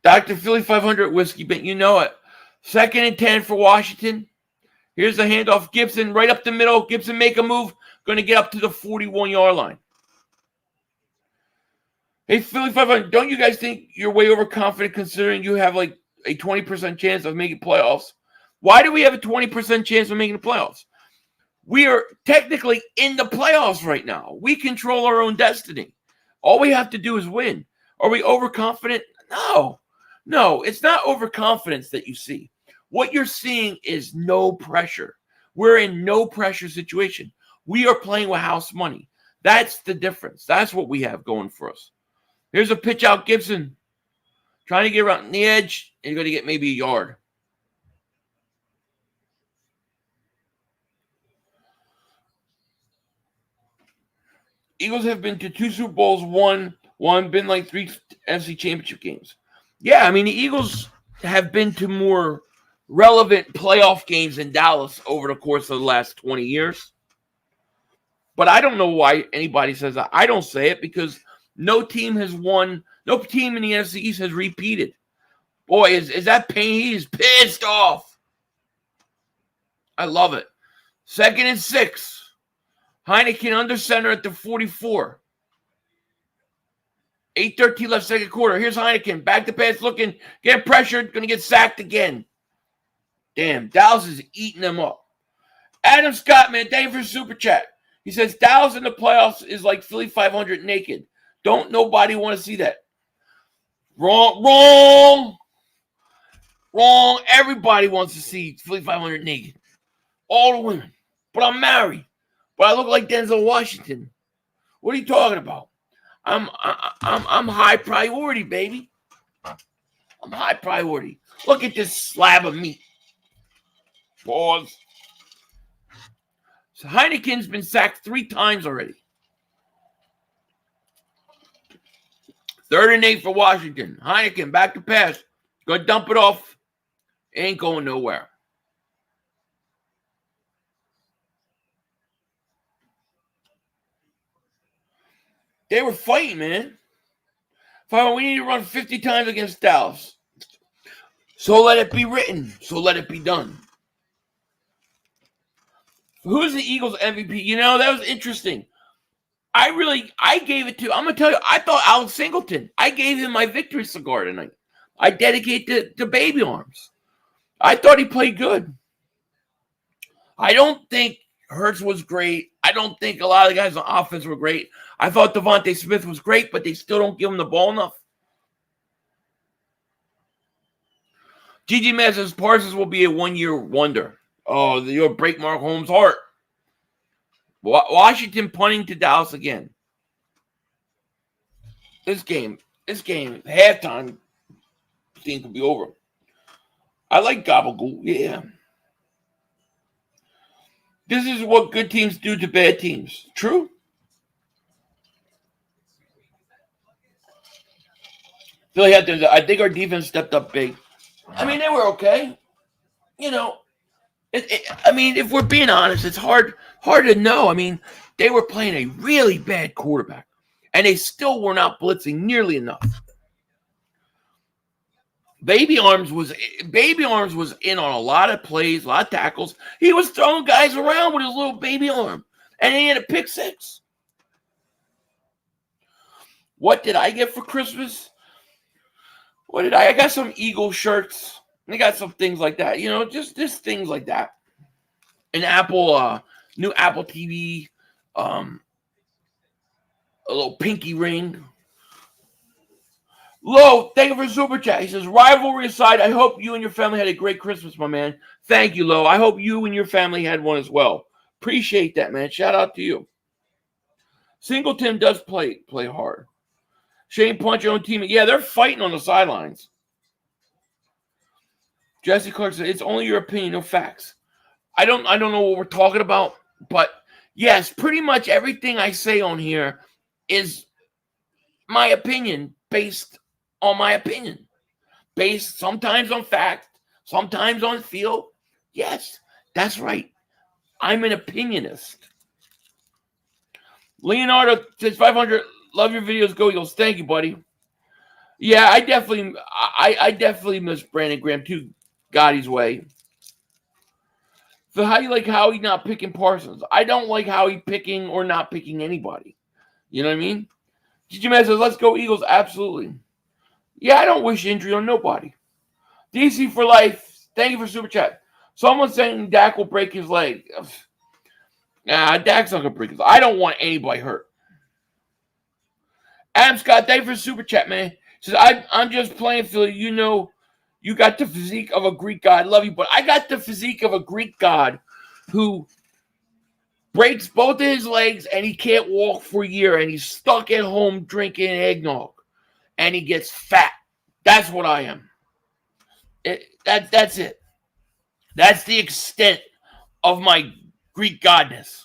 Dr. Philly 500 Whiskey Bent, you know it. 2nd and 10 for Washington. Here's the handoff. Gibson right up the middle. Gibson make a move. Going to get up to the 41-yard line. Hey, Philly 500, don't you guys think you're way overconfident considering you have like a 20% chance of making playoffs? Why do we have a 20% chance of making the playoffs? We are technically in the playoffs right now. We control our own destiny. All we have to do is win. Are we overconfident? No, it's not overconfidence that you see. What you're seeing is no pressure. We're in no pressure situation. We are playing with house money. That's the difference. That's what we have going for us. Here's a pitch out, Gibson. Trying to get around the edge, and you're going to get maybe a yard. Eagles have been to 2 Super Bowls, one been like 3 NFC championship games. Yeah, I mean, the Eagles have been to more relevant playoff games in Dallas over the course of the last 20 years. But I don't know why anybody says that. I don't say it because no team has won. No team in the NFC East has repeated. Boy, is that pain? He is pissed off. I love it. 2nd and 6. Heineken under center at the 44. 8:13 left, second quarter. Here's Heineken. Back to pass, looking. Get pressured. Going to get sacked again. Damn, Dallas is eating them up. Adam Scott, man, thank you for super chat. He says, Dallas in the playoffs is like Philly 500 naked. Don't nobody want to see that. Wrong. Everybody wants to see Philly 500 naked. All the women. But I'm married. But I look like Denzel Washington. What are you talking about? I'm high priority, baby. I'm high priority. Look at this slab of meat. Pause. So Heineken's been sacked 3 times already. 3rd and 8 for Washington. Heineken back to pass. Gonna dump it off. Ain't going nowhere. They were fighting, man. We need to run 50 times against Dallas. So let it be written. So let it be done. Who's the Eagles MVP? You know, that was interesting. I gave it to, I'm going to tell you, I thought Alex Singleton. I gave him my victory cigar tonight. I dedicate to Baby Arms. I thought he played good. I don't think Hurts was great. I don't think a lot of the guys on offense were great. I thought Devontae Smith was great, but they still don't give him the ball enough. Gigi Mez says Parsons will be a one-year wonder. Oh, you'll break Mark Holmes' heart. Washington punting to Dallas again. This game, halftime thing could be over. I like Gabagool, yeah. This is what good teams do to bad teams. True? Philly had to, I think our defense stepped up big. I mean, they were okay. You know, I mean, if we're being honest, it's hard to know. I mean, they were playing a really bad quarterback, and they still were not blitzing nearly enough. Baby Arms was in on a lot of plays, a lot of tackles. He was throwing guys around with his little baby arm, and he had a pick 6. What did I get for Christmas? I got some Eagle shirts. I got some things like that, you know, just things like that. An Apple, new Apple TV, a little pinky ring. Lo, thank you for super chat. He says, rivalry aside, I hope you and your family had a great Christmas, my man. Thank you, Lo. I hope you and your family had one as well. Appreciate that, man. Shout out to you. Singleton does play hard. Shane Punch, your own team. Yeah, they're fighting on the sidelines. Jesse Clark said, it's only your opinion, no facts. I don't know what we're talking about, but yes, pretty much everything I say on here is my opinion based on my opinion. Based sometimes on fact, sometimes on feel. Yes, that's right. I'm an opinionist. Leonardo says 500, love your videos, go Eagles. Thank you, buddy. Yeah, I definitely miss Brandon Graham too. Gotti's way. So how do you like Howie not picking Parsons? I don't like Howie picking or not picking anybody. You know what I mean? Gigi Man says, let's go Eagles. Absolutely. Yeah, I don't wish injury on nobody. DC for life. Thank you for super chat. Someone saying Dak will break his leg. Nah, Dak's not going to break his leg. I don't want anybody hurt. Adam Scott, thank you for super chat, man. Says, I'm just playing, Philly. You know, you got the physique of a Greek god. Love you, but I got the physique of a Greek god who breaks both of his legs and he can't walk for a year and he's stuck at home drinking eggnog and he gets fat. That's what I am. That's it. That's the extent of my Greek godness.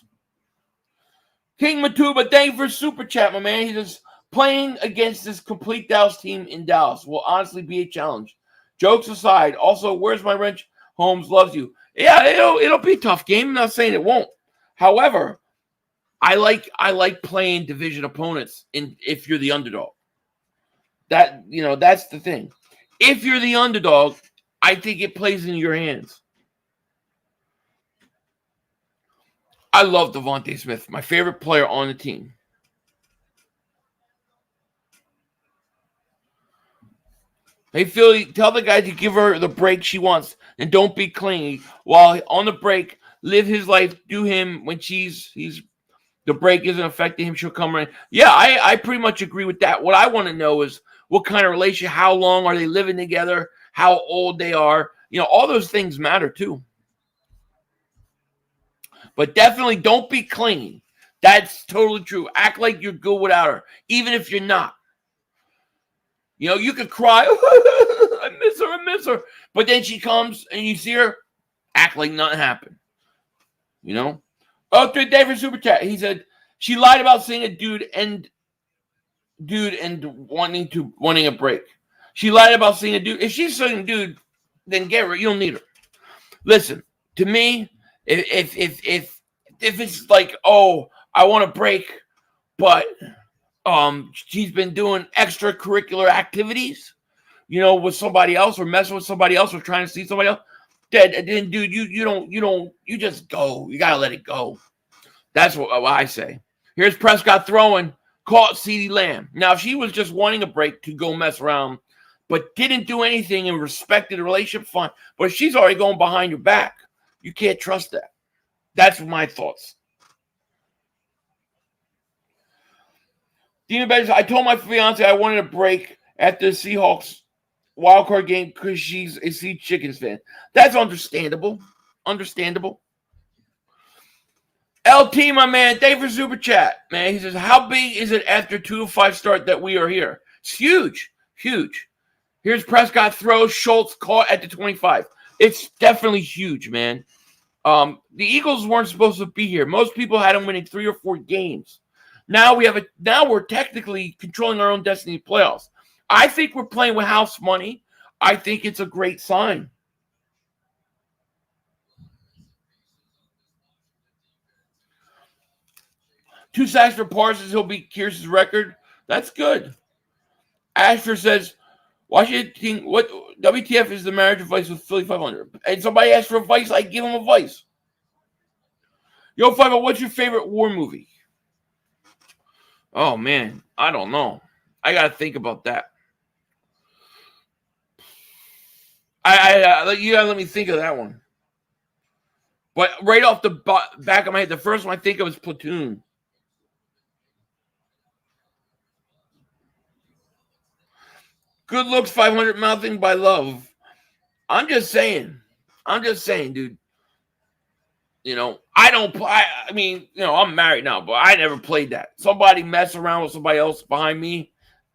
King Matuba, thank you for super chat, my man. He says, playing against this complete Dallas team in Dallas will honestly be a challenge. Jokes aside, also, where's my wrench? Holmes loves you. Yeah, it'll be a tough game. I'm not saying it won't. However, I like playing division opponents if you're the underdog. That's the thing. If you're the underdog, I think it plays into your hands. I love Devontae Smith, my favorite player on the team. Hey, Philly, tell the guy to give her the break she wants and don't be clingy. While on the break, live his life, do him when the break isn't affecting him, she'll come around. Yeah, I pretty much agree with that. What I want to know is what kind of relationship, how long are they living together, how old they are. All those things matter too. But definitely don't be clingy. That's totally true. Act like you're good without her, even if you're not. You could cry, I miss her. But then she comes and you see her, act like nothing happened. Oh, through David Super Chat, he said, she lied about seeing a dude and wanting a break. She lied about seeing a dude. If she's seeing a dude, then get her. You don't need her. Listen, to me, if it's like, oh, I want a break, but she's been doing extracurricular activities, with somebody else or messing with somebody else or trying to see somebody else, then dude, you just go. You gotta let it go. That's what I say. Here's Prescott throwing, caught CeeDee Lamb. Now, if she was just wanting a break to go mess around, but didn't do anything and respected the relationship, fine. But if she's already going behind your back, you can't trust that. That's my thoughts. Dingbat, I told my fiance I wanted a break after the Seahawks wildcard game because she's a Sea Chickens fan. That's understandable. Understandable. LT, my man, thank you for Super Chat, man. He says, how big is it after 2-5 start that we are here? It's huge. Huge. Here's Prescott throws. Schultz caught at the 25. It's definitely huge, man. The Eagles weren't supposed to be here. Most people had them winning 3 or 4 games. Now we're technically controlling our own destiny playoffs. I think we're playing with house money. I think it's a great sign. Two sacks for Parsons. He'll beat Kearse's record. That's good. Asher says, Washington, what WTF is the marriage advice with Philly 500? And somebody asked for advice, I give them advice. Yo, 5, what's your favorite war movie? Oh, man, I don't know. I got to think about that. You got to let me think of that one. But right off the back of my head, the first one I think of is Platoon. Good looks, 500 mouthing by love. I'm just saying, dude. I don't play. I mean, I'm married now, but I never played that. Somebody mess around with somebody else behind me,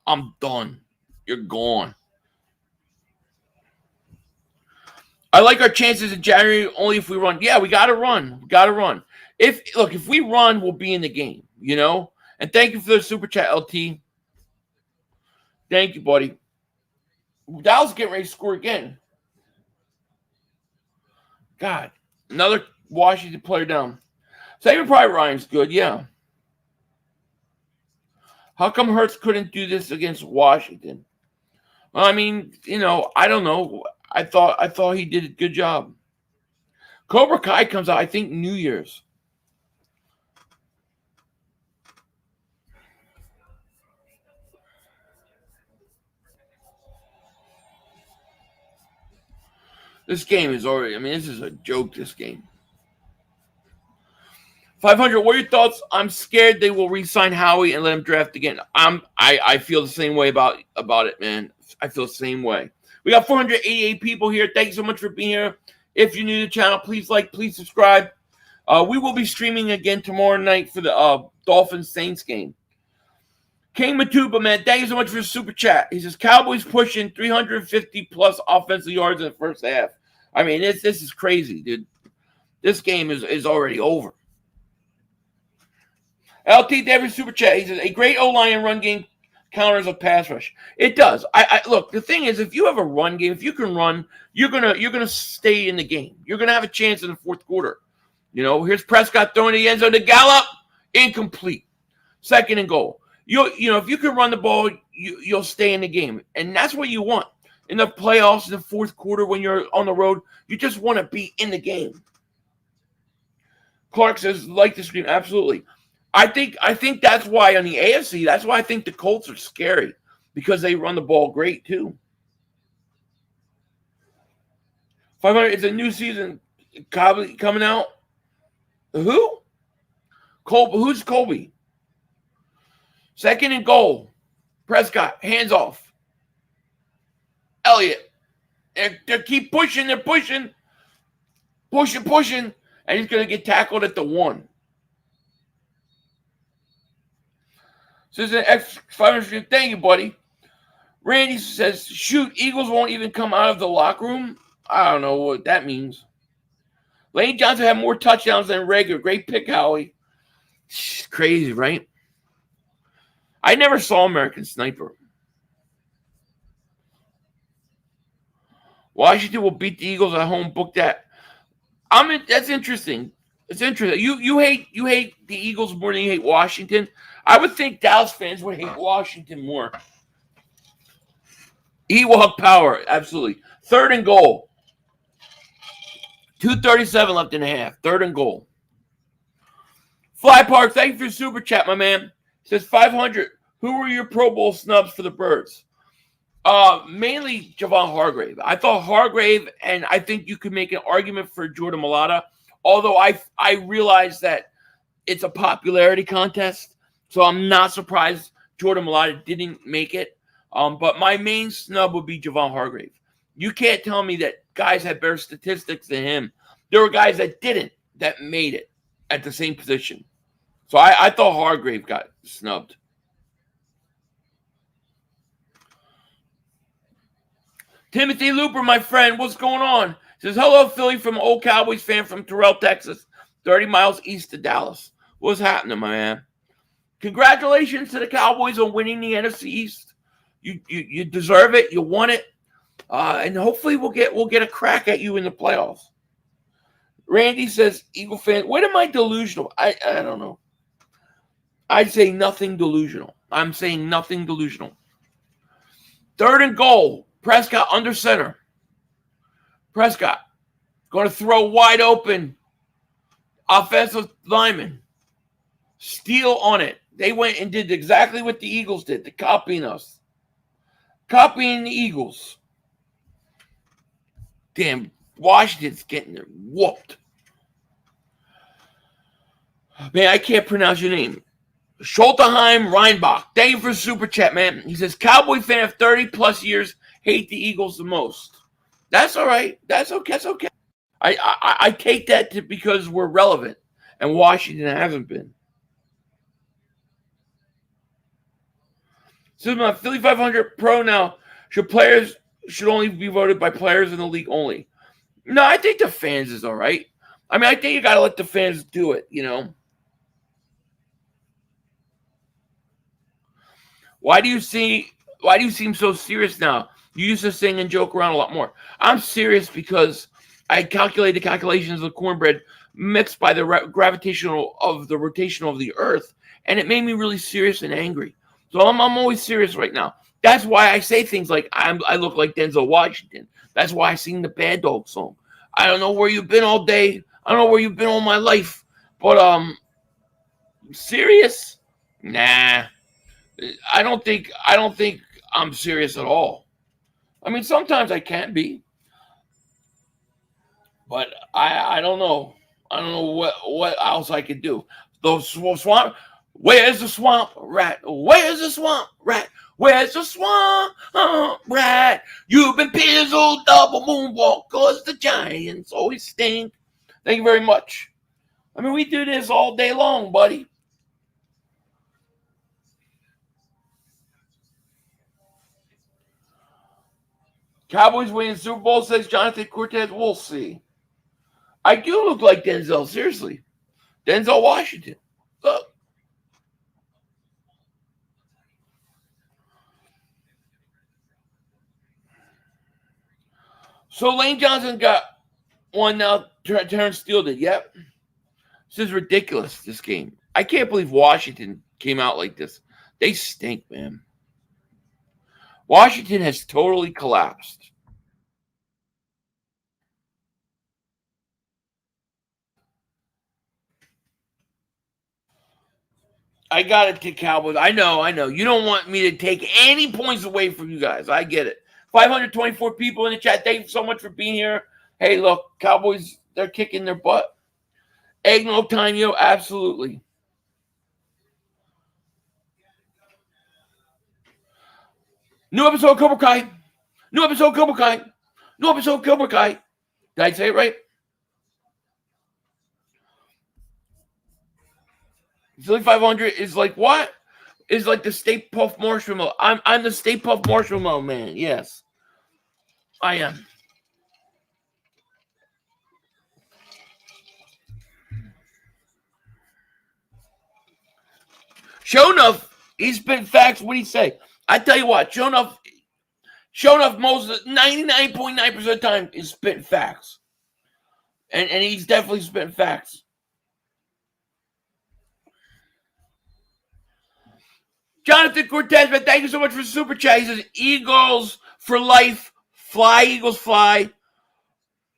I'm done. You're gone. I like our chances in January only if we run. Yeah, we got to run. If we run, we'll be in the game, And thank you for the Super Chat, LT. Thank you, buddy. Dallas getting ready to score again. God, another Washington player down. Saving Private Ryan's good, yeah. How come Hurts couldn't do this against Washington? Well, I mean, I don't know. I thought he did a good job. Cobra Kai comes out, I think, New Year's. This game is already, this is a joke, this game. 500, what are your thoughts? I'm scared they will re-sign Howie and let him draft again. I feel the same way about it, man. I feel the same way. We got 488 people here. Thank you so much for being here. If you're new to the channel, please please subscribe. We will be streaming again tomorrow night for the Dolphins-Saints game. King Matuba, man, thank you so much for the Super Chat. He says, Cowboys pushing 350-plus offensive yards in the first half. This is crazy, dude. This game is already over. LT David Super Chat, he says, a great O-line and run game counters a pass rush. It does. Look, the thing is, if you have a run game, if you can run, you're gonna stay in the game. You're gonna have a chance in the fourth quarter. Here's Prescott throwing the end zone to Gallup. Incomplete. Second and goal. If you can run the ball, you'll stay in the game. And that's what you want. In the playoffs, in the fourth quarter, when you're on the road, you just want to be in the game. Clark says, like the screen. Absolutely. I think that's why on the AFC, that's why I think the Colts are scary. Because they run the ball great, too. 500, it's a new season coming out. Who? Colby. Who's Colby? Second and goal. Prescott, hands off. Elliott. They keep pushing. They're pushing. Pushing. And he's going to get tackled at the 1. Says an X500. Thank you, buddy. Randy says, shoot, Eagles won't even come out of the locker room. I don't know what that means. Lane Johnson had more touchdowns than Rager. Great pick, Howie. Crazy, right? I never saw American Sniper. Washington will beat the Eagles at home. Book that. That's interesting. It's interesting. You hate the Eagles more than you hate Washington. I would think Dallas fans would hate Washington more. Ewok power, absolutely. Third and goal. 2:37 left in the half. Third and goal. Fly Park, thank you for your super chat, my man. Says 500. Who were your Pro Bowl snubs for the Birds? Mainly Javon Hargrave. I thought Hargrave, and I think you could make an argument for Jordan Mailata. Although I realize that it's a popularity contest, so I'm not surprised Jordan Mailata didn't make it. But my main snub would be Javon Hargrave. You can't tell me that guys had better statistics than him. There were guys that didn't, that made it at the same position. So I thought Hargrave got snubbed. Timothy Looper, my friend, what's going on? Says, hello, Philly, from an old Cowboys fan from Terrell, Texas, 30 miles east of Dallas. What's happening, my man? Congratulations to the Cowboys on winning the NFC East. You deserve it. You won it. And hopefully we'll get a crack at you in the playoffs. Randy says, Eagle fan, when am I delusional? I don't know. I'd say nothing delusional. I'm saying nothing delusional. Third and goal. Prescott under center. Prescott going to throw wide open. Offensive lineman. Steal on it. They went and did exactly what the Eagles did. They're copying us. Copying the Eagles. Damn, Washington's getting whooped. Man, I can't pronounce your name. Schulterheim Reinbach. Thank you for the super chat, man. He says, Cowboy fan of 30-plus years hate the Eagles the most. That's all right. That's okay. That's okay. I take that because we're relevant, and Washington hasn't been. So my Philly 500 Pro now. Players should only be voted by players in the league only? No, I think the fans is all right. I mean, I think you got to let the fans do it, you know. Why do you seem so serious now? You used to sing and joke around a lot more. I'm serious because I calculate the calculations of the cornbread mixed by the rotational of the earth, and it made me really serious and angry. So I'm always serious right now. That's why I say things like I look like Denzel Washington. That's why I sing the Bad Dog song. I don't know where you've been all day. I don't know where you've been all my life. But serious? Nah. I don't think I'm serious at all. I mean, sometimes I can be. But I don't know. I don't know what else I could do. Those swamp. Where's the swamp rat? Where's the swamp rat? Where's the swamp rat? You've been pizzled double moonwalk because the Giants always stink. Thank you very much. I mean, we do this all day long, buddy. Cowboys winning Super Bowl, says Jonathan Cortez. We'll see. I do look like Denzel, seriously. Denzel Washington. Look. So Lane Johnson got one now. Terrence Steele did. Yep. This is ridiculous, this game. I can't believe Washington came out like this. They stink, man. Washington has totally collapsed. I got to take Cowboys. I know. You don't want me to take any points away from you guys. I get it. 524 people in the chat. Thank you so much for being here. Hey, look, Cowboys, they're kicking their butt. Eggnog time, yo, absolutely. New episode of Cobra Kai. New episode of Cobra Kai. New episode of Cobra Kai. Did I say it right? Philly 500 is like what? Is like the Stay Puft Marshmallow. I'm the Stay Puft Marshmallow man. Yes, I am. Sure enough, he spit facts. What do you say? I tell you what, sure enough, most of 99.9% of the time is spitting facts. And he's definitely spitting facts. Jonathan Cortez, man, thank you so much for super chat. He says, Eagles for life. Fly, Eagles, fly.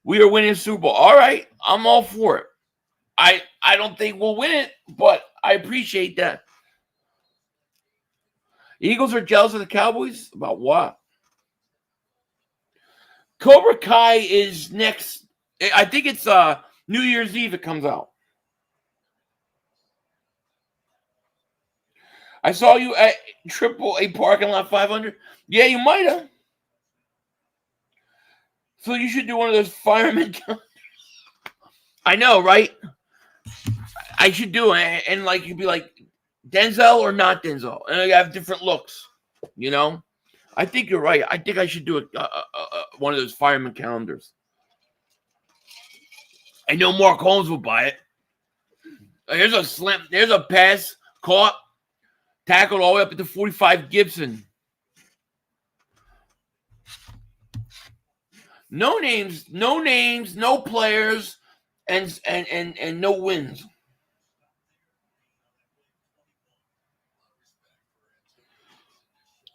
We are winning Super Bowl. All right, I'm all for it. I don't think we'll win it, but I appreciate that. Eagles are jealous of the Cowboys? About what? Cobra Kai is next. I think it's New Year's Eve it comes out. I saw you at AAA parking lot 500. Yeah, you might have. So you should do one of those firemen. I know, right? I should do it. And like you'd be like Denzel or not Denzel. And I have different looks, you know? I think you're right. I think I should do one of those fireman calendars. I know Mark Holmes will buy it. There's a pass caught, tackled all the way up into 45 Gibson. No names, no players, and no wins.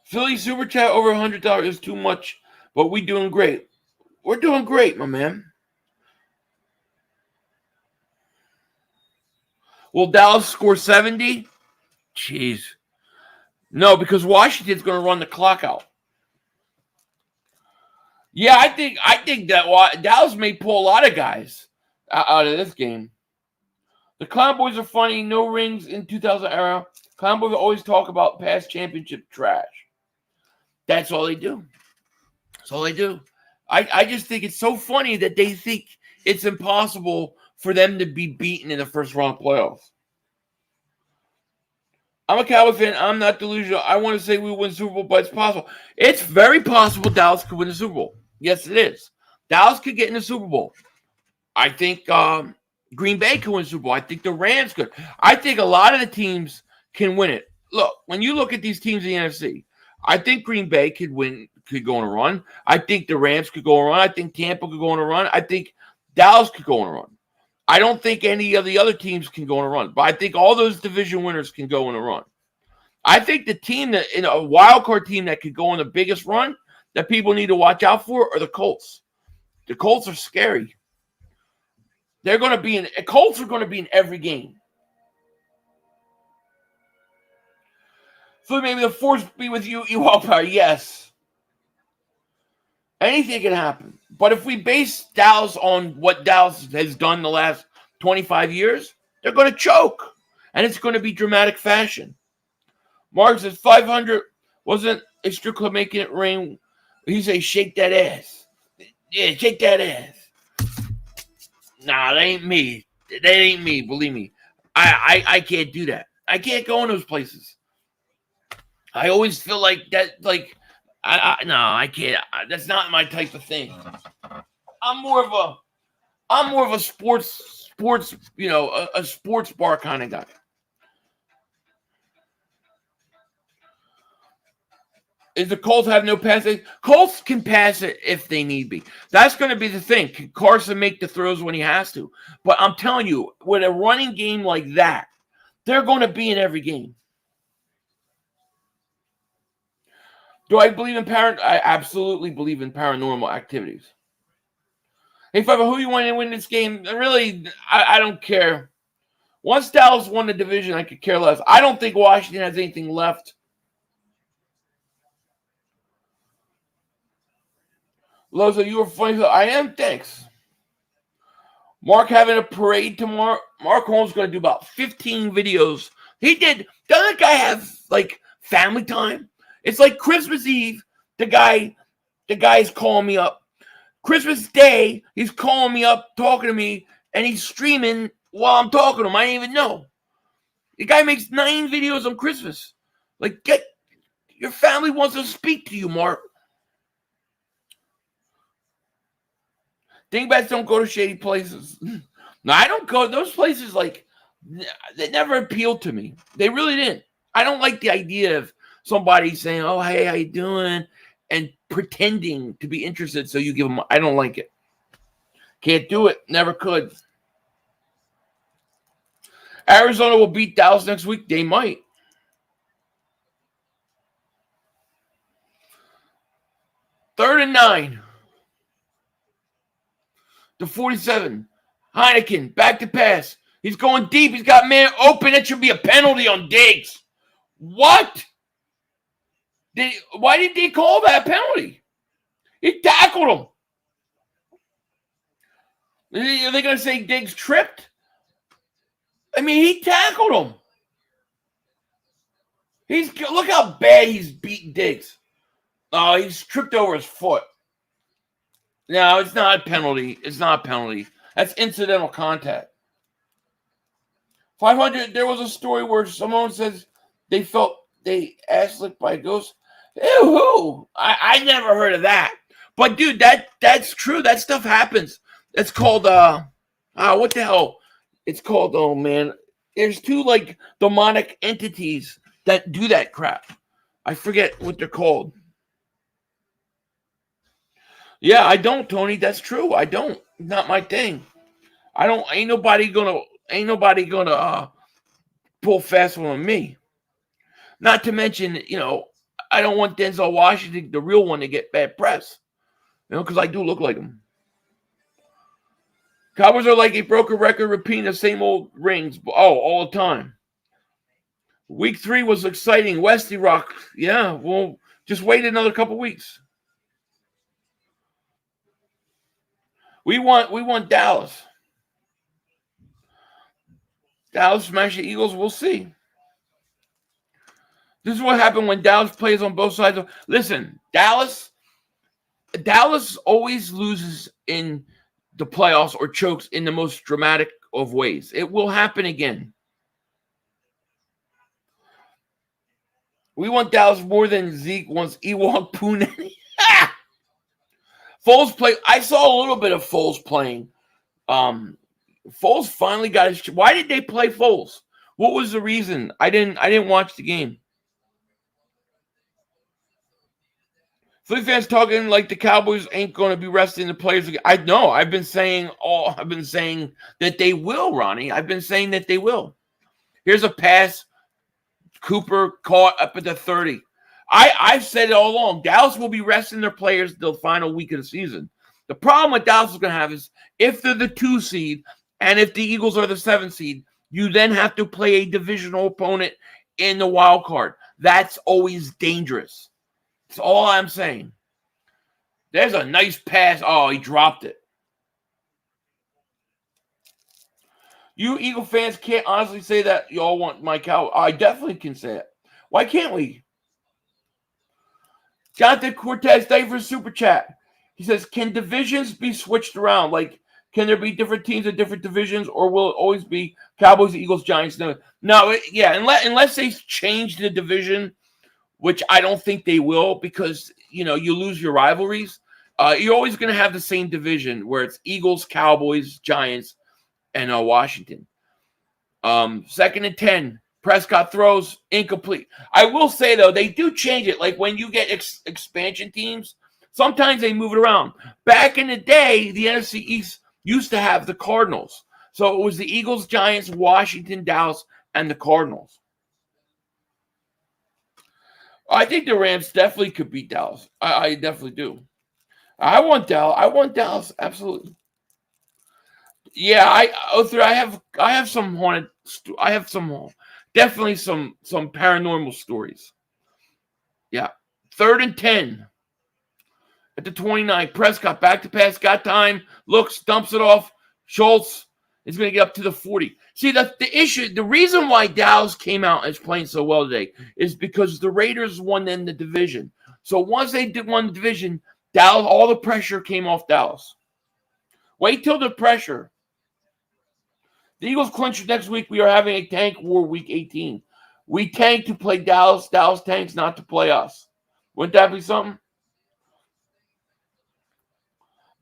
Philly super chat over $100 is too much, but we doing great. We're doing great, my man. Will Dallas score 70? Jeez. No, because Washington's going to run the clock out. Yeah, I think that Dallas may pull a lot of guys out of this game. The Cowboys are funny. No rings in 2000 era. Cowboys always talk about past championship trash. That's all they do. That's all they do. I just think it's so funny that they think it's impossible for them to be beaten in the first round playoffs. I'm a Cowboys fan. I'm not delusional. I want to say we win Super Bowl, but it's possible. It's very possible Dallas could win the Super Bowl. Yes, it is. Dallas could get in the Super Bowl. I think Green Bay could win the Super Bowl. I think the Rams could. I think a lot of the teams can win it. Look, when you look at these teams in the NFC, I think Green Bay could go on a run. I think the Rams could go on a run. I think Tampa could go on a run. I think Dallas could go on a run. I don't think any of the other teams can go on a run, but I think all those division winners can go on a run. I think the team that in a wild card team that could go on the biggest run that people need to watch out for are the Colts. The Colts are scary. Colts are going to be in every game. So maybe the force be with you, Ewok Power. Yes. Anything can happen. But if we base Dallas on what Dallas has done the last 25 years, they're going to choke. And it's going to be dramatic fashion. Mark says 500 wasn't Istrickler making it rain. He says, shake that ass. Yeah, shake that ass. Nah, that ain't me. That ain't me, believe me. I can't do that. I can't go in those places. I always feel like that, like, no, I can't. That's not my type of thing. I'm more of a sports, a sports bar kind of guy. Is the Colts have no passing? Colts can pass it if they need be. That's going to be the thing. Can Carson make the throws when he has to? But I'm telling you, with a running game like that, They're going to be in every game. Do I believe in I absolutely believe in paranormal activities. Hey, Fiverr, who you want to win this game? Really, I don't care. Once Dallas won the division, I could care less. I don't think Washington has anything left. Lozo, you were funny. I am, thanks. Mark having a parade tomorrow. Mark Holmes going to do about 15 videos. Doesn't that guy have, like, family time? It's like Christmas Eve, the guy's calling me up. Christmas Day, he's calling me up, talking to me, and he's streaming while I'm talking to him. I didn't even know. The guy makes 9 videos on Christmas. Like, your family wants to speak to you, Mark. Dingbats don't go to shady places. No, I don't go. Those places, like, they never appealed to me. They really didn't. I don't like the idea of somebody saying, oh, hey, how you doing? And pretending to be interested so you give them. I don't like it. Can't do it. Never could. Arizona will beat Dallas next week. They might. Third and 9. To 47. Heineken, back to pass. He's going deep. He's got man open. It should be a penalty on Diggs. What? Why did they call that penalty? He tackled him. Are they going to say Diggs tripped? I mean, he tackled him. Look how bad he's beaten Diggs. Oh, he's tripped over his foot. No, it's not a penalty. It's not a penalty. That's incidental contact. 500, there was a story where someone says they felt they ass licked by a ghost. Ew, I never heard of that. But, dude, that's true. That stuff happens. It's called, what the hell? It's called, oh, man. There's 2, like, demonic entities that do that crap. I forget what they're called. Yeah, I don't, Tony. That's true. I don't. Not my thing. Ain't nobody gonna pull fast one on me. Not to mention, I don't want Denzel Washington, the real one, to get bad press. Because I do look like him. Cowboys are like a broken record repeating the same old rings. All the time. Week 3 was exciting. Westy Rock. Yeah, well, just wait another couple weeks. We want Dallas. Dallas smash the Eagles. We'll see. This is what happened when Dallas plays on both sides. Listen, Dallas always loses in the playoffs or chokes in the most dramatic of ways. It will happen again. We want Dallas more than Zeke wants Ewok Poonani. Foles play. I saw a little bit of Foles playing. Foles finally got his. Why did they play Foles? What was the reason? I didn't watch the game. Philly fans talking like the Cowboys ain't going to be resting the players. I know. I've been saying that they will, Ronnie. I've been saying that they will. Here's a pass. Cooper caught up at the 30. I've said it all along. Dallas will be resting their players the final week of the season. The problem with Dallas is going to have is if they're the 2 seed and if the Eagles are the 7 seed, you then have to play a divisional opponent in the wild card. That's always dangerous. That's all I'm saying. There's a nice pass. Oh, he dropped it. You Eagle fans can't honestly say that y'all want Mike Howard. I definitely can say it. Why can't we? Jonathan Cortez, thank you for super chat. He says, can divisions be switched around? Like, can there be different teams in different divisions, or will it always be Cowboys, Eagles, Giants? No, unless they change the division, which I don't think they will, because, you lose your rivalries. You're always going to have the same division where it's Eagles, Cowboys, Giants, and Washington. 2nd and 10. Prescott throws incomplete. I will say, though, they do change it. Like when you get expansion teams, sometimes they move it around. Back in the day, the NFC East used to have the Cardinals. So it was the Eagles, Giants, Washington, Dallas, and the Cardinals. I think the Rams definitely could beat Dallas. I definitely do. I want Dallas. I want Dallas absolutely. Yeah, I have some haunted. I have some definitely some paranormal stories. Yeah, 3rd and 10 at the 29. Prescott back to pass, got time, looks, dumps it off. Schultz is going to get up to the 40. See, the issue, the reason why Dallas came out and is playing so well today is because the Raiders won in the division. So once they won the division, Dallas, all the pressure came off Dallas. Wait till the pressure. The Eagles clinch next week. We are having a tank war week 18. We tank to play Dallas. Dallas tanks not to play us. Wouldn't that be something?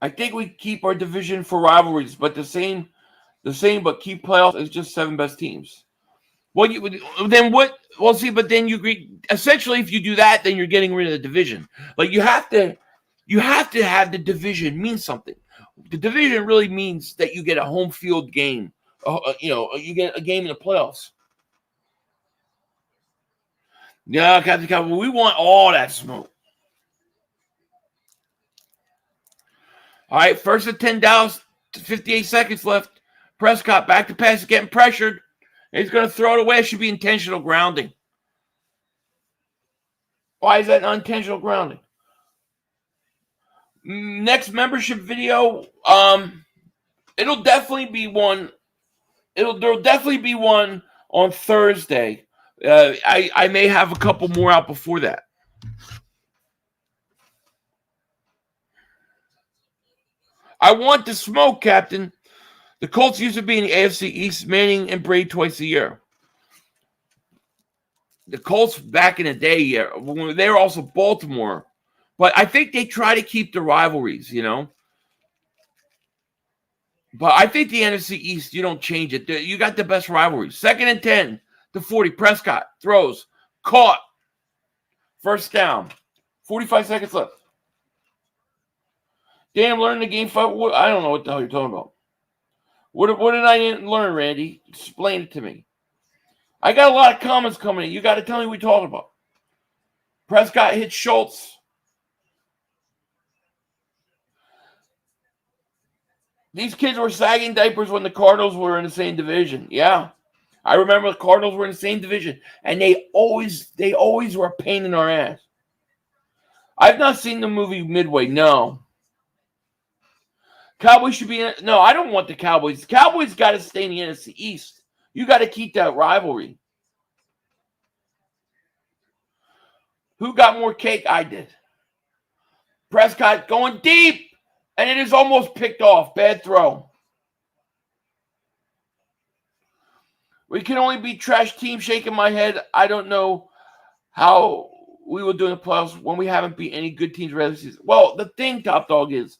I think we keep our division for rivalries, but the same, but keep playoffs as just 7 best teams. Well, then what? Well, see, but then you agree. Essentially, if you do that, then you're getting rid of the division. Like you have to have the division mean something. The division really means that you get a home field game. You get a game in the playoffs. Yeah, Captain Cowboy, we want all that smoke. All right, 1st and 10, Dallas, 58 seconds left. Prescott back to pass, getting pressured. He's going to throw it away. It should be intentional grounding. Why is that unintentional grounding? Next membership video, it'll definitely be one. There'll definitely be one on Thursday. I may have a couple more out before that. I want the smoke, Captain. The Colts used to be in the AFC East, Manning and Brady twice a year. The Colts back in the day, yeah, they were also Baltimore. But I think they try to keep the rivalries, But I think the NFC East, you don't change it. You got the best rivalries. 2nd and 10, the 40. Prescott throws, caught, 1st down, 45 seconds left. Damn, learn the game. I don't know what the hell you're talking about. What did I learn, Randy? Explain it to me. I got a lot of comments coming in. You got to tell me what you're talking about. Prescott hit Schultz. These kids were sagging diapers when the Cardinals were in the same division. Yeah. I remember the Cardinals were in the same division, and they always were a pain in our ass. I've not seen the movie Midway. No. Cowboys should be no, I don't want the Cowboys. The Cowboys got to stay in the NFC East. You got to keep that rivalry. Who got more cake? I did. Prescott going deep, and it is almost picked off. Bad throw. We can only beat trash team. Shaking my head. I don't know how we will do in the playoffs when we haven't beat any good teams regular season. Well, the thing, Top Dog, is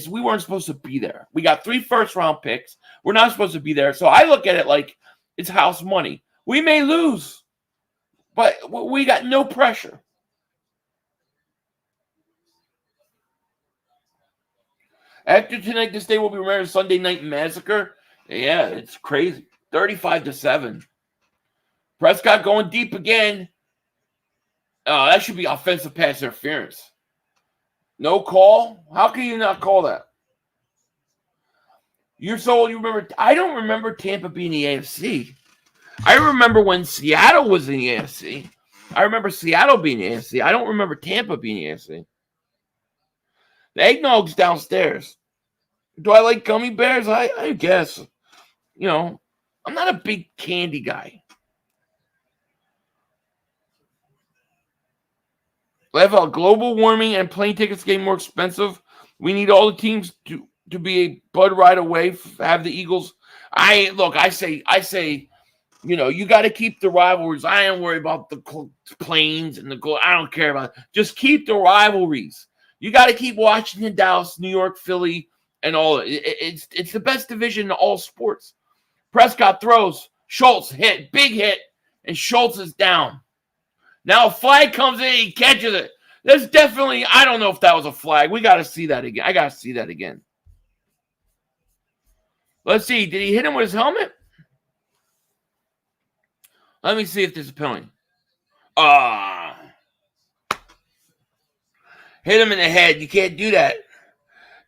we weren't supposed to be there. We got 3 first-round picks. We're not supposed to be there. So I look at it like it's house money. We may lose, but we got no pressure. After tonight, this day will be remembered as Sunday Night Massacre. Yeah, it's crazy. 35-7. Prescott going deep again. Oh, that should be offensive pass interference. No call? How can you not call that? You're so old, you remember. I don't remember Tampa being the AFC. I remember when Seattle was in the AFC. I remember Seattle being the AFC. I don't remember Tampa being the AFC. The eggnog's downstairs. Do I like gummy bears? I guess. I'm not a big candy guy. Level global warming and plane tickets getting more expensive. We need all the teams to be a bud ride away. Have the Eagles. I say, you got to keep the rivalries. I don't worry about the planes and the gold. I don't care about it. Just keep the rivalries. You got to keep Washington, Dallas, New York, Philly, and all. It's the best division in all sports. Prescott throws. Schultz hit. Big hit. And Schultz is down. Now a flag comes in. He catches it. There's definitely, I don't know if that was a flag. We got to see that again. I got to see that again. Let's see. Did he hit him with his helmet? Let me see if there's a penalty. Ah. Hit him in the head. You can't do that.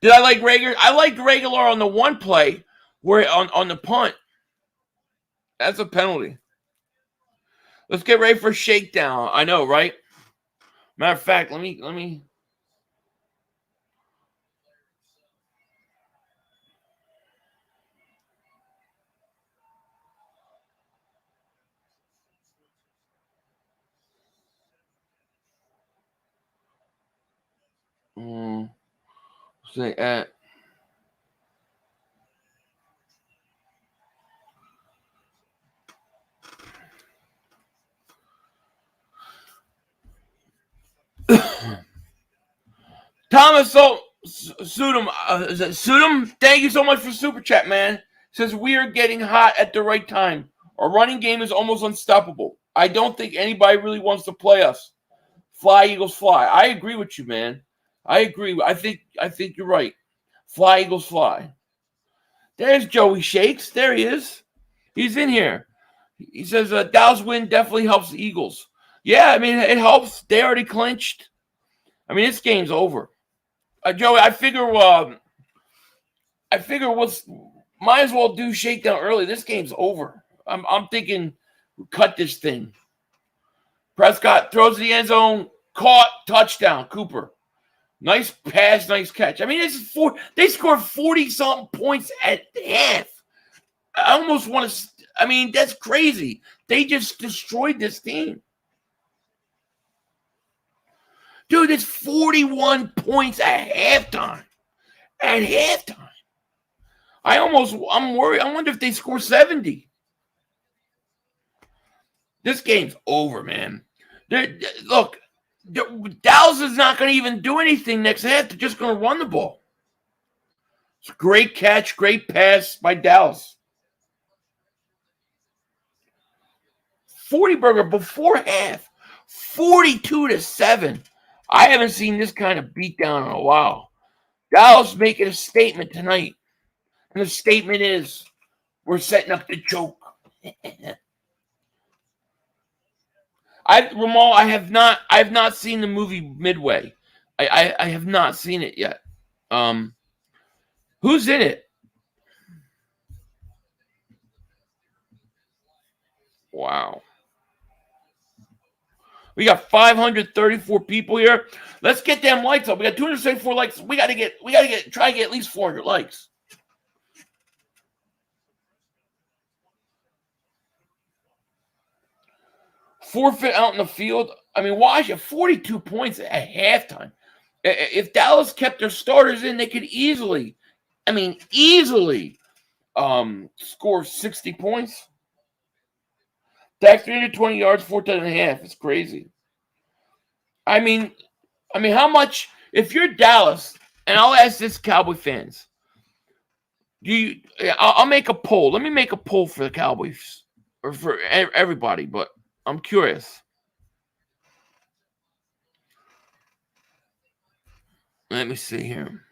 Did I like Rager? I liked Regular on the one play where on the punt. That's a penalty. Let's get ready for shakedown. I know, right? Matter of fact, let me. Say Thomas Sudom, Sudom, thank you so much for Super Chat, man. Says we are getting hot at the right time. Our running game is almost unstoppable. I don't think anybody really wants to play us. Fly, Eagles, fly. I agree with you, man. I agree. I think you're right. Fly, Eagles, fly. There's Joey Shakes. There he is. He's in here. He says Dallas win definitely helps the Eagles. Yeah, I mean, it helps. They already clinched. I mean, this game's over. Joey, I figure might as well do shakedown early. This game's over. I'm thinking cut this thing. Prescott throws to the end zone, caught, touchdown. Cooper, nice pass, nice catch. I mean, they scored 40-something points at half. I almost want to. I mean, that's crazy. They just destroyed this team. Dude, it's 41 points at halftime. At halftime. I'm worried. I wonder if they score 70. This game's over, man. Look, Dallas is not going to even do anything next half. They're just going to run the ball. It's a great catch, great pass by Dallas. 40 burger before half. 42-7. I haven't seen this kind of beatdown in a while. Dallas making a statement tonight. And the statement is, we're setting up the choke. Ramal, I have not seen the movie Midway. I have not seen it yet. Who's in it? Wow. We got 534 people here. Let's get them likes up. We got 274 likes. We gotta try to get at least 400 likes. Forfeit out in the field. I mean, Washington 42 points at halftime. If Dallas kept their starters in, they could easily score 60 points. Dak 320 yards, 14.5. It's crazy. I mean, how much? If you're Dallas, and I'll ask this, Cowboy fans, I'll make a poll. Let me make a poll for the Cowboys or for everybody, but I'm curious. Let me see here.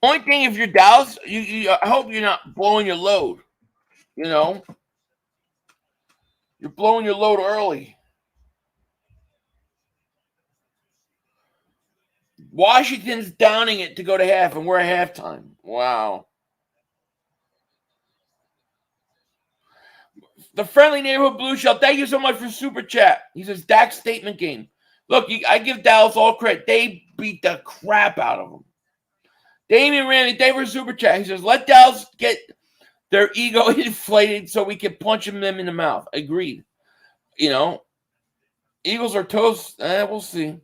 Only thing, if you're Dallas, I hope you're not blowing your load. You know, you're blowing your load early. Washington's downing it to go to half, and we're at halftime. Wow. The friendly neighborhood blue shell. Thank you so much for super chat. He says Dak's statement game. Look, I give Dallas all credit. They beat the crap out of them. Damian Randy, thank you for super chat. He says let Dallas get their ego inflated so we can punch them in the mouth. Agreed. You know, Eagles are toast. We'll see.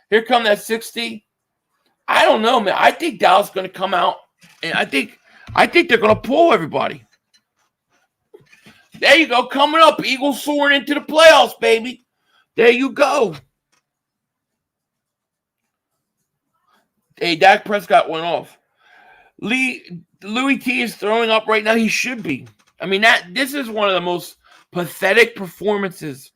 Here come that 60. I don't know, man. I think Dallas is going to come out, and I think I think they're going to pull everybody. There you go. Coming up, Eagles soaring into the playoffs, baby. There you go. Hey, Dak Prescott went off. Louis T is throwing up right now. He should be. I mean, this is one of the most pathetic performances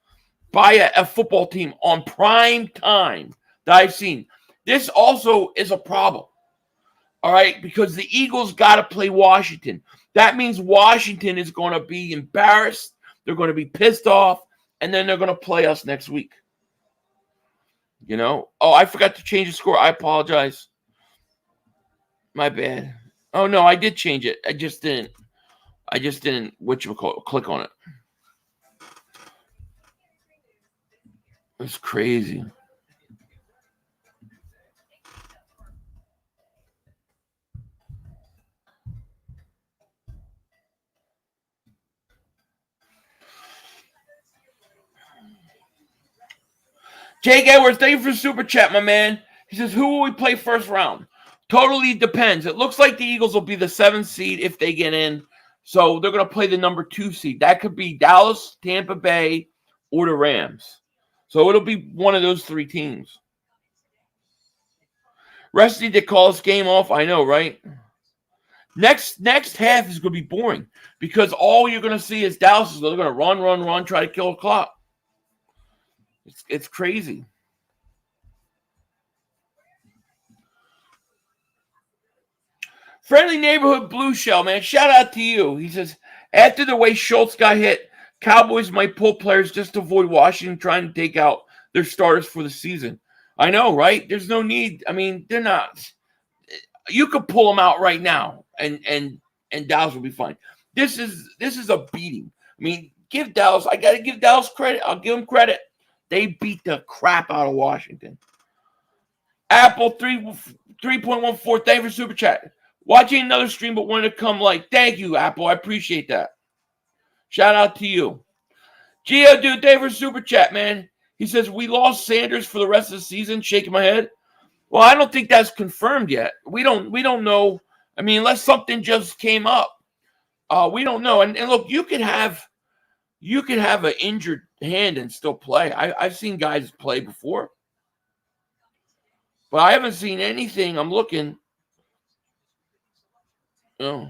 by a football team on prime time that I've seen. This also is a problem. All right, because the Eagles got to play Washington. That means Washington is going to be embarrassed. They're going to be pissed off, and then they're going to play us next week. You know? Oh, I forgot to change the score. I apologize. My bad. Oh, no, I did change it. I just didn't, click on it. It's crazy. Jake Edwards, thank you for the super chat, my man. He says, who will we play first round? Totally depends. It looks like the Eagles will be the 7th seed if they get in. So they're going to play the number 2 seed. That could be Dallas, Tampa Bay, or the Rams. So it'll be one of those 3 teams. Rusty to call this game off. I know, right? Next half is going to be boring because all you're going to see is Dallas is they're going to run, try to kill the clock. It's crazy. Friendly Neighborhood Blue Shell, man. Shout out to you. He says, after the way Schultz got hit, Cowboys might pull players just to avoid Washington trying to take out their starters for the season. I know, right? There's no need. I mean, they're not. You could pull them out right now, and Dallas will be fine. This is a beating. I mean, give Dallas. I got to give Dallas credit. I'll give them credit. They beat the crap out of Washington. Apple 3.14. Thank you for super chat. Watching another stream, but wanted to come like. Thank you, Apple. I appreciate that. Shout out to you. Gio, dude, thank you for super chat, man. He says, we lost Sanders for the rest of the season. Shaking my head. Well, I don't think that's confirmed yet. We don't know. I mean, unless something just came up. We don't know. And look, you could have an injured hand and still play. I've seen guys play before. But I haven't seen anything. I'm looking. Oh.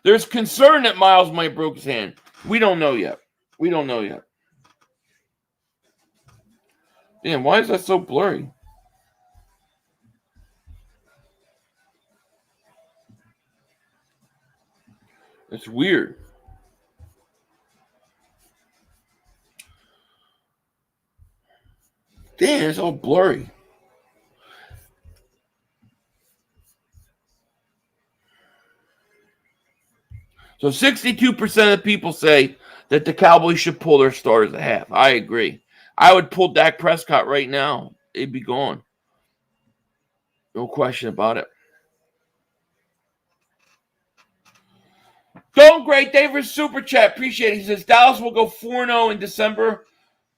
There's concern that Miles might broke his hand. We don't know yet. Damn, why is that so blurry? It's weird. Damn, it's all blurry. So 62% of the people say that the Cowboys should pull their starters at half. I agree. I would pull Dak Prescott right now. He'd be gone. No question about it. Going great. David super chat. Appreciate it. He says Dallas will go 4-0 in December.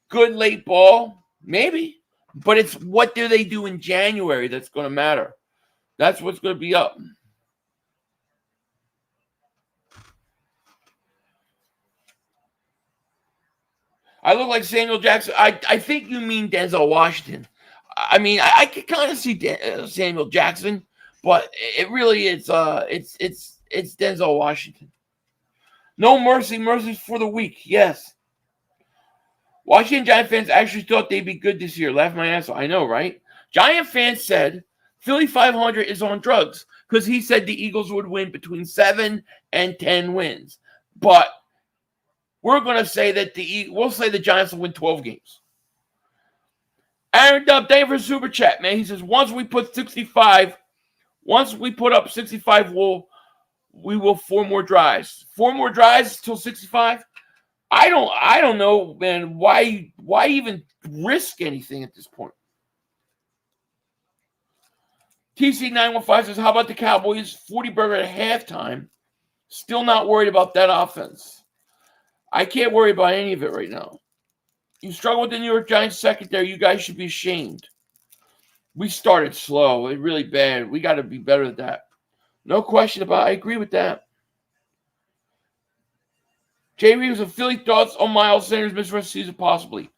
Good late ball. Maybe. But it's what do they do in January that's going to matter. That's what's going to be up. I look like Samuel Jackson. I think you mean Denzel Washington. I mean, I can kind of see Samuel Jackson, but it really is it's Denzel Washington. No mercy for the weak. Yes. Washington Giant fans actually thought they'd be good this year. Laugh my ass off. I know, right? Giant fans said Philly 500 is on drugs because he said the Eagles would win between 7 and 10 wins. But we're going to say that we'll say the Giants will win 12 games. Aaron Dub, thank you for super chat, man. He says once we put up 65, we will 4 more drives. 4 more drives till 65. I don't know, man. Why even risk anything at this point? TC915 says, how about the Cowboys? 40 burger at halftime. Still not worried about that offense. I can't worry about any of it right now. You struggle with the New York Giants secondary. You guys should be ashamed. We started slow. It's really bad. We got to be better at that. No question about it. I agree with that. Jay Reeves of Philly thoughts on Miles Sanders miss the rest of the season, possibly.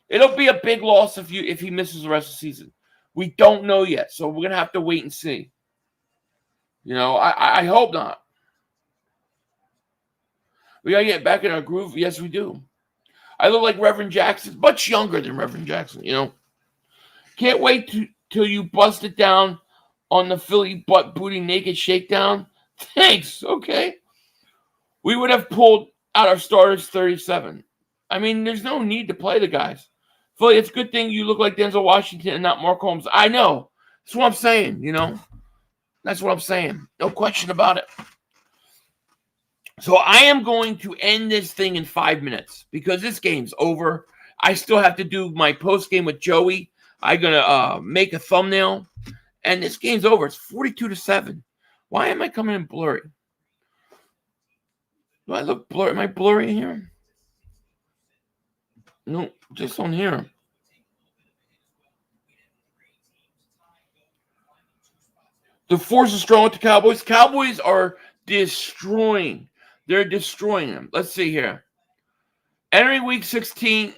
It'll be a big loss if he misses the rest of the season. We don't know yet, so we're gonna have to wait and see. I hope not. We gotta get back in our groove. Yes, we do. I look like Reverend Jackson, much younger than Reverend Jackson. Can't wait till you bust it down on the Philly butt booty naked shakedown. Thanks. Okay. We would have pulled out our starters 37. I mean, there's no need to play the guys. Philly, it's a good thing you look like Denzel Washington and not Mark Holmes. I know. That's what I'm saying, That's what I'm saying. No question about it. So I am going to end this thing in 5 minutes because this game's over. I still have to do my post game with Joey. I'm going to make a thumbnail. And this game's over. It's 42-7. Why am I coming in blurry? Do I look blurry? Am I blurry in here? No, just on here. The force is strong with the Cowboys. Cowboys are destroying. They're destroying them. Let's see here. Entering week 16,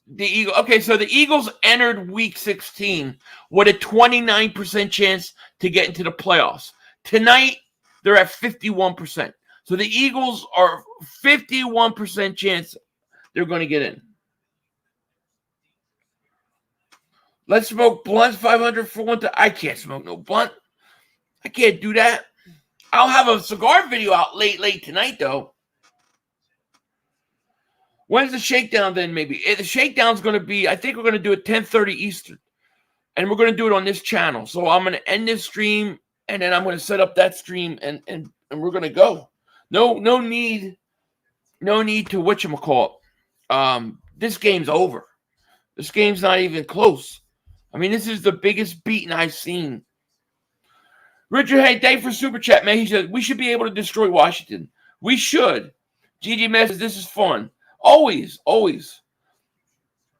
the Eagles. Okay, so the Eagles entered week 16 with a 29% chance to get into the playoffs. Tonight, they're at 51%. So the Eagles are 51% chance they're going to get in. Let's smoke blunts 500 for one. I can't smoke no blunt. I can't do that. I'll have a cigar video out late tonight, though. When's the shakedown then, maybe? The shakedown's going to be, I think we're going to do it 10:30 Eastern. And we're going to do it on this channel. So I'm going to end this stream, and then I'm going to set up that stream, and we're going to go. No need to whatchamacallit. This game's over. This game's not even close. I mean, this is the biggest beating I've seen. Richard, hey, thank you for Super Chat, man. He said, we should be able to destroy Washington. We should. GG Mess, this is fun. Always, always.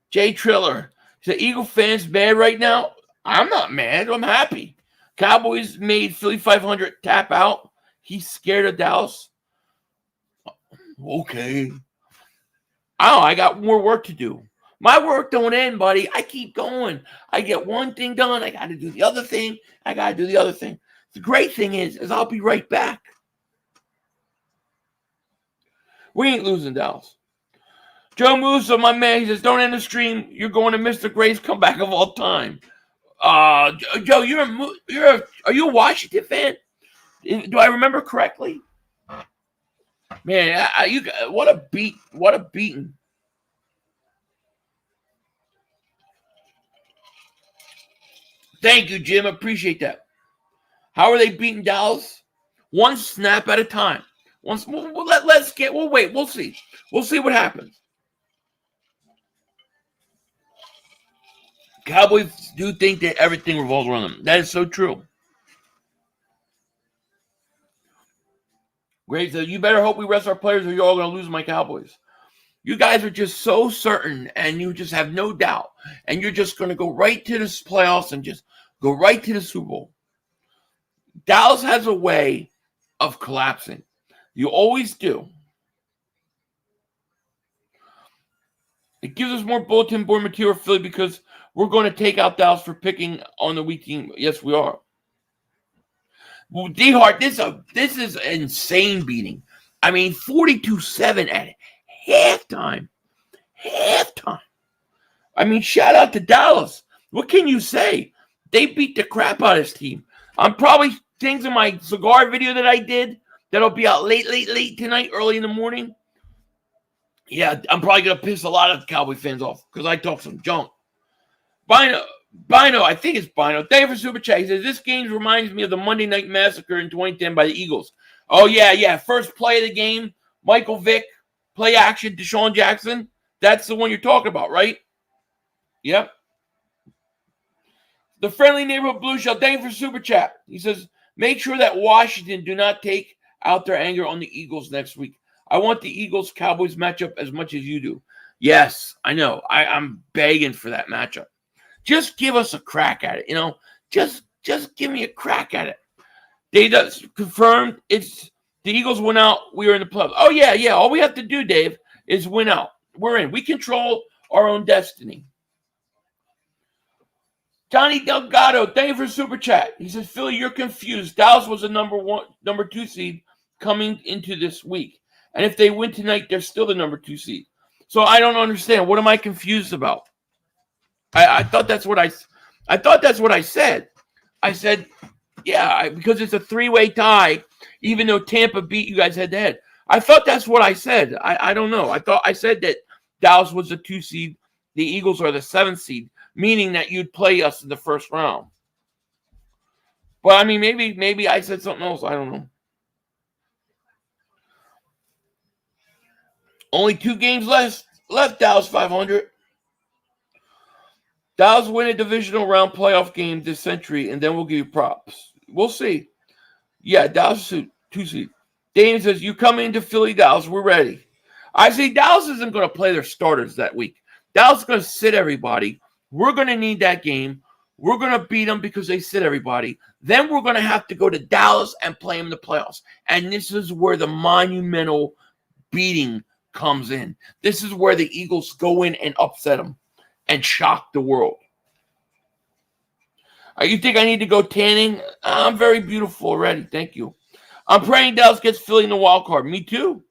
Jay Triller. He said, Eagle fans mad right now? I'm not mad. I'm happy. Cowboys made Philly 500 tap out. He's scared of Dallas. Okay. I got more work to do. My work don't end, buddy. I keep going. I get one thing done. I got to do the other thing. I got to do the other thing. The great thing is I'll be right back. We ain't losing Dallas. Joe Musso, my man, he says, don't end the stream. You're going to miss the greatest comeback of all time. Joe, are you a Washington fan? Do I remember correctly? Man, what a beating. Thank you, Jim. Appreciate that. How are they beating Dallas? One snap at a time. We'll wait. We'll see. We'll see what happens. Cowboys do think that everything revolves around them. That is so true. Great. So you better hope we rest our players or you're all going to lose my Cowboys. You guys are just so certain and you just have no doubt. And you're just going to go right to the playoffs and just go right to the Super Bowl. Dallas has a way of collapsing. You always do. It gives us more bulletin board material for Philly because we're going to take out Dallas for picking on the weak team. Yes, we are. Well, D-Hart, this is an insane beating. I mean, 42-7 at halftime. I mean, shout out to Dallas. What can you say? They beat the crap out of this team. I'm probably things in my cigar video that I did that'll be out late tonight, early in the morning. Yeah, I'm probably going to piss a lot of Cowboy fans off because I talk some junk. Bino, I think it's Bino. Thank you for Super Chat. He says, this game reminds me of the Monday Night Massacre in 2010 by the Eagles. Oh, yeah. First play of the game, Michael Vick, play action, Deshaun Jackson. That's the one you're talking about, right? Yep. The Friendly Neighborhood Blue Shell, thank you for Super Chat. He says, make sure that Washington do not take out their anger on the Eagles next week. I want the Eagles-Cowboys matchup as much as you do. Yes, I know. I'm begging for that matchup. Just give us a crack at it, Just give me a crack at it. They just confirmed it's the Eagles went out. We were in the playoffs. Oh, yeah. All we have to do, Dave, is win out. We're in. We control our own destiny. Johnny Delgado, thank you for super chat. He says, Philly, you're confused. Dallas was a number 2 seed coming into this week. And if they win tonight, they're still the number 2 seed. So I don't understand. What am I confused about? I thought that's what I said. I said, yeah, because it's a 3-way tie, even though Tampa beat you guys head to head. I thought that's what I said. I don't know. I thought I said that Dallas was the 2 seed. The Eagles are the 7th seed, meaning that you'd play us in the first round. But I mean, maybe I said something else. I don't know. Only 2 games left. Dallas 500. Dallas win a divisional round playoff game this century, and then we'll give you props. We'll see. Yeah, Dallas is 2 seed. Dane says, you come into Philly, Dallas, we're ready. I say Dallas isn't going to play their starters that week. Dallas is going to sit everybody. We're going to need that game. We're going to beat them because they sit everybody. Then we're going to have to go to Dallas and play them in the playoffs. And this is where the monumental beating comes in. This is where the Eagles go in and upset them and shock the world. You think I need to go tanning? I'm very beautiful already. Thank you. I'm praying Dallas gets Philly in the wild card. Me too.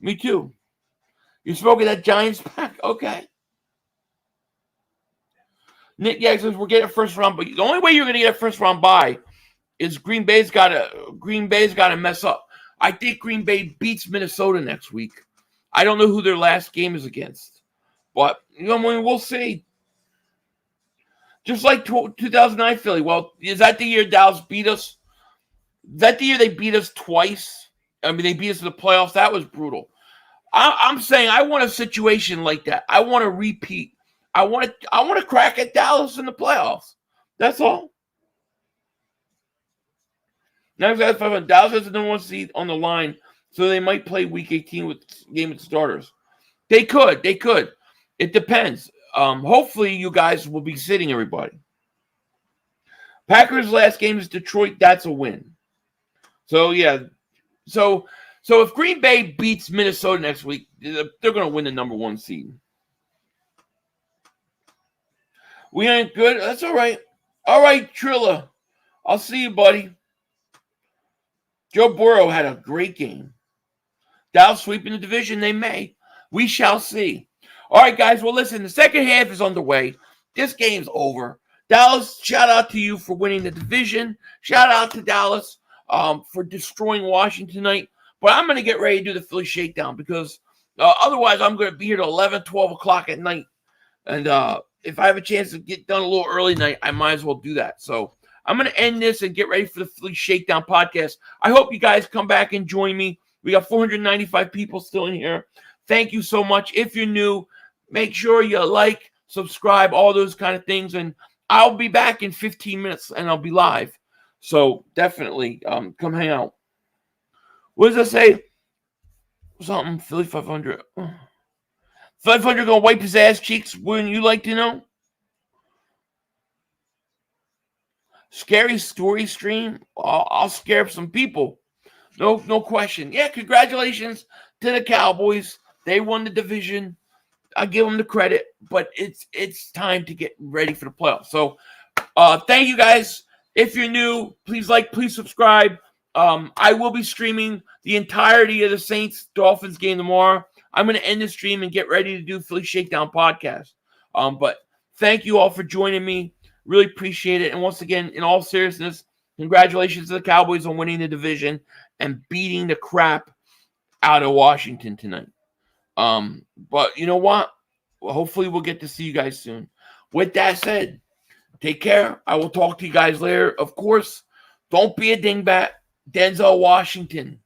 You spoke of that Giants pack? Okay. Nick Yag says we're getting first round, but the only way you're going to get a first round bye is Green Bay's got to mess up. I think Green Bay beats Minnesota next week. I don't know who their last game is against, but we'll see. Just like 2009 Philly. Well, is that the year Dallas beat us? Is that the year they beat us twice? I mean, they beat us in the playoffs. That was brutal. I'm saying I want a situation like that. I want to repeat. I want to crack at Dallas in the playoffs. That's all. Now Dallas has the number 1 seed on the line, so they might play Week 18 with starters. They could. It depends. Hopefully, you guys will be sitting everybody. Packers' last game is Detroit. That's a win. So yeah. So if Green Bay beats Minnesota next week, they're going to win the number 1 seed. We ain't good. That's all right. All right, Trilla. I'll see you, buddy. Joe Burrow had a great game. Dallas sweeping the division. They may. We shall see. All right, guys. Well, listen, the second half is underway. This game's over. Dallas, shout out to you for winning the division. Shout out to Dallas for destroying Washington tonight. But I'm going to get ready to do the Philly shakedown because otherwise I'm going to be here till 11, 12 o'clock at night. And if I have a chance to get done a little early tonight, I might as well do that. So I'm going to end this and get ready for the Philly Shakedown podcast. I hope you guys come back and join me. We got 495 people still in here. Thank you so much. If you're new, make sure you like, subscribe, all those kind of things. And I'll be back in 15 minutes and I'll be live. So definitely come hang out. What does that say? Something, Philly 500. 500 going to wipe his ass cheeks. Wouldn't you like to know? Scary story stream. I'll scare up some people. No question. Yeah, congratulations to the Cowboys. They won the division. I give them the credit, but it's time to get ready for the playoffs. So thank you guys. If you're new, please like, please subscribe. I will be streaming the entirety of the Saints-Dolphins game tomorrow. I'm going to end the stream and get ready to do Philly Shakedown podcast. But thank you all for joining me. Really appreciate it. And once again, in all seriousness, congratulations to the Cowboys on winning the division and beating the crap out of Washington tonight. But you know what? Well, hopefully we'll get to see you guys soon. With that said, take care. I will talk to you guys later. Of course, don't be a dingbat. Denzel Washington.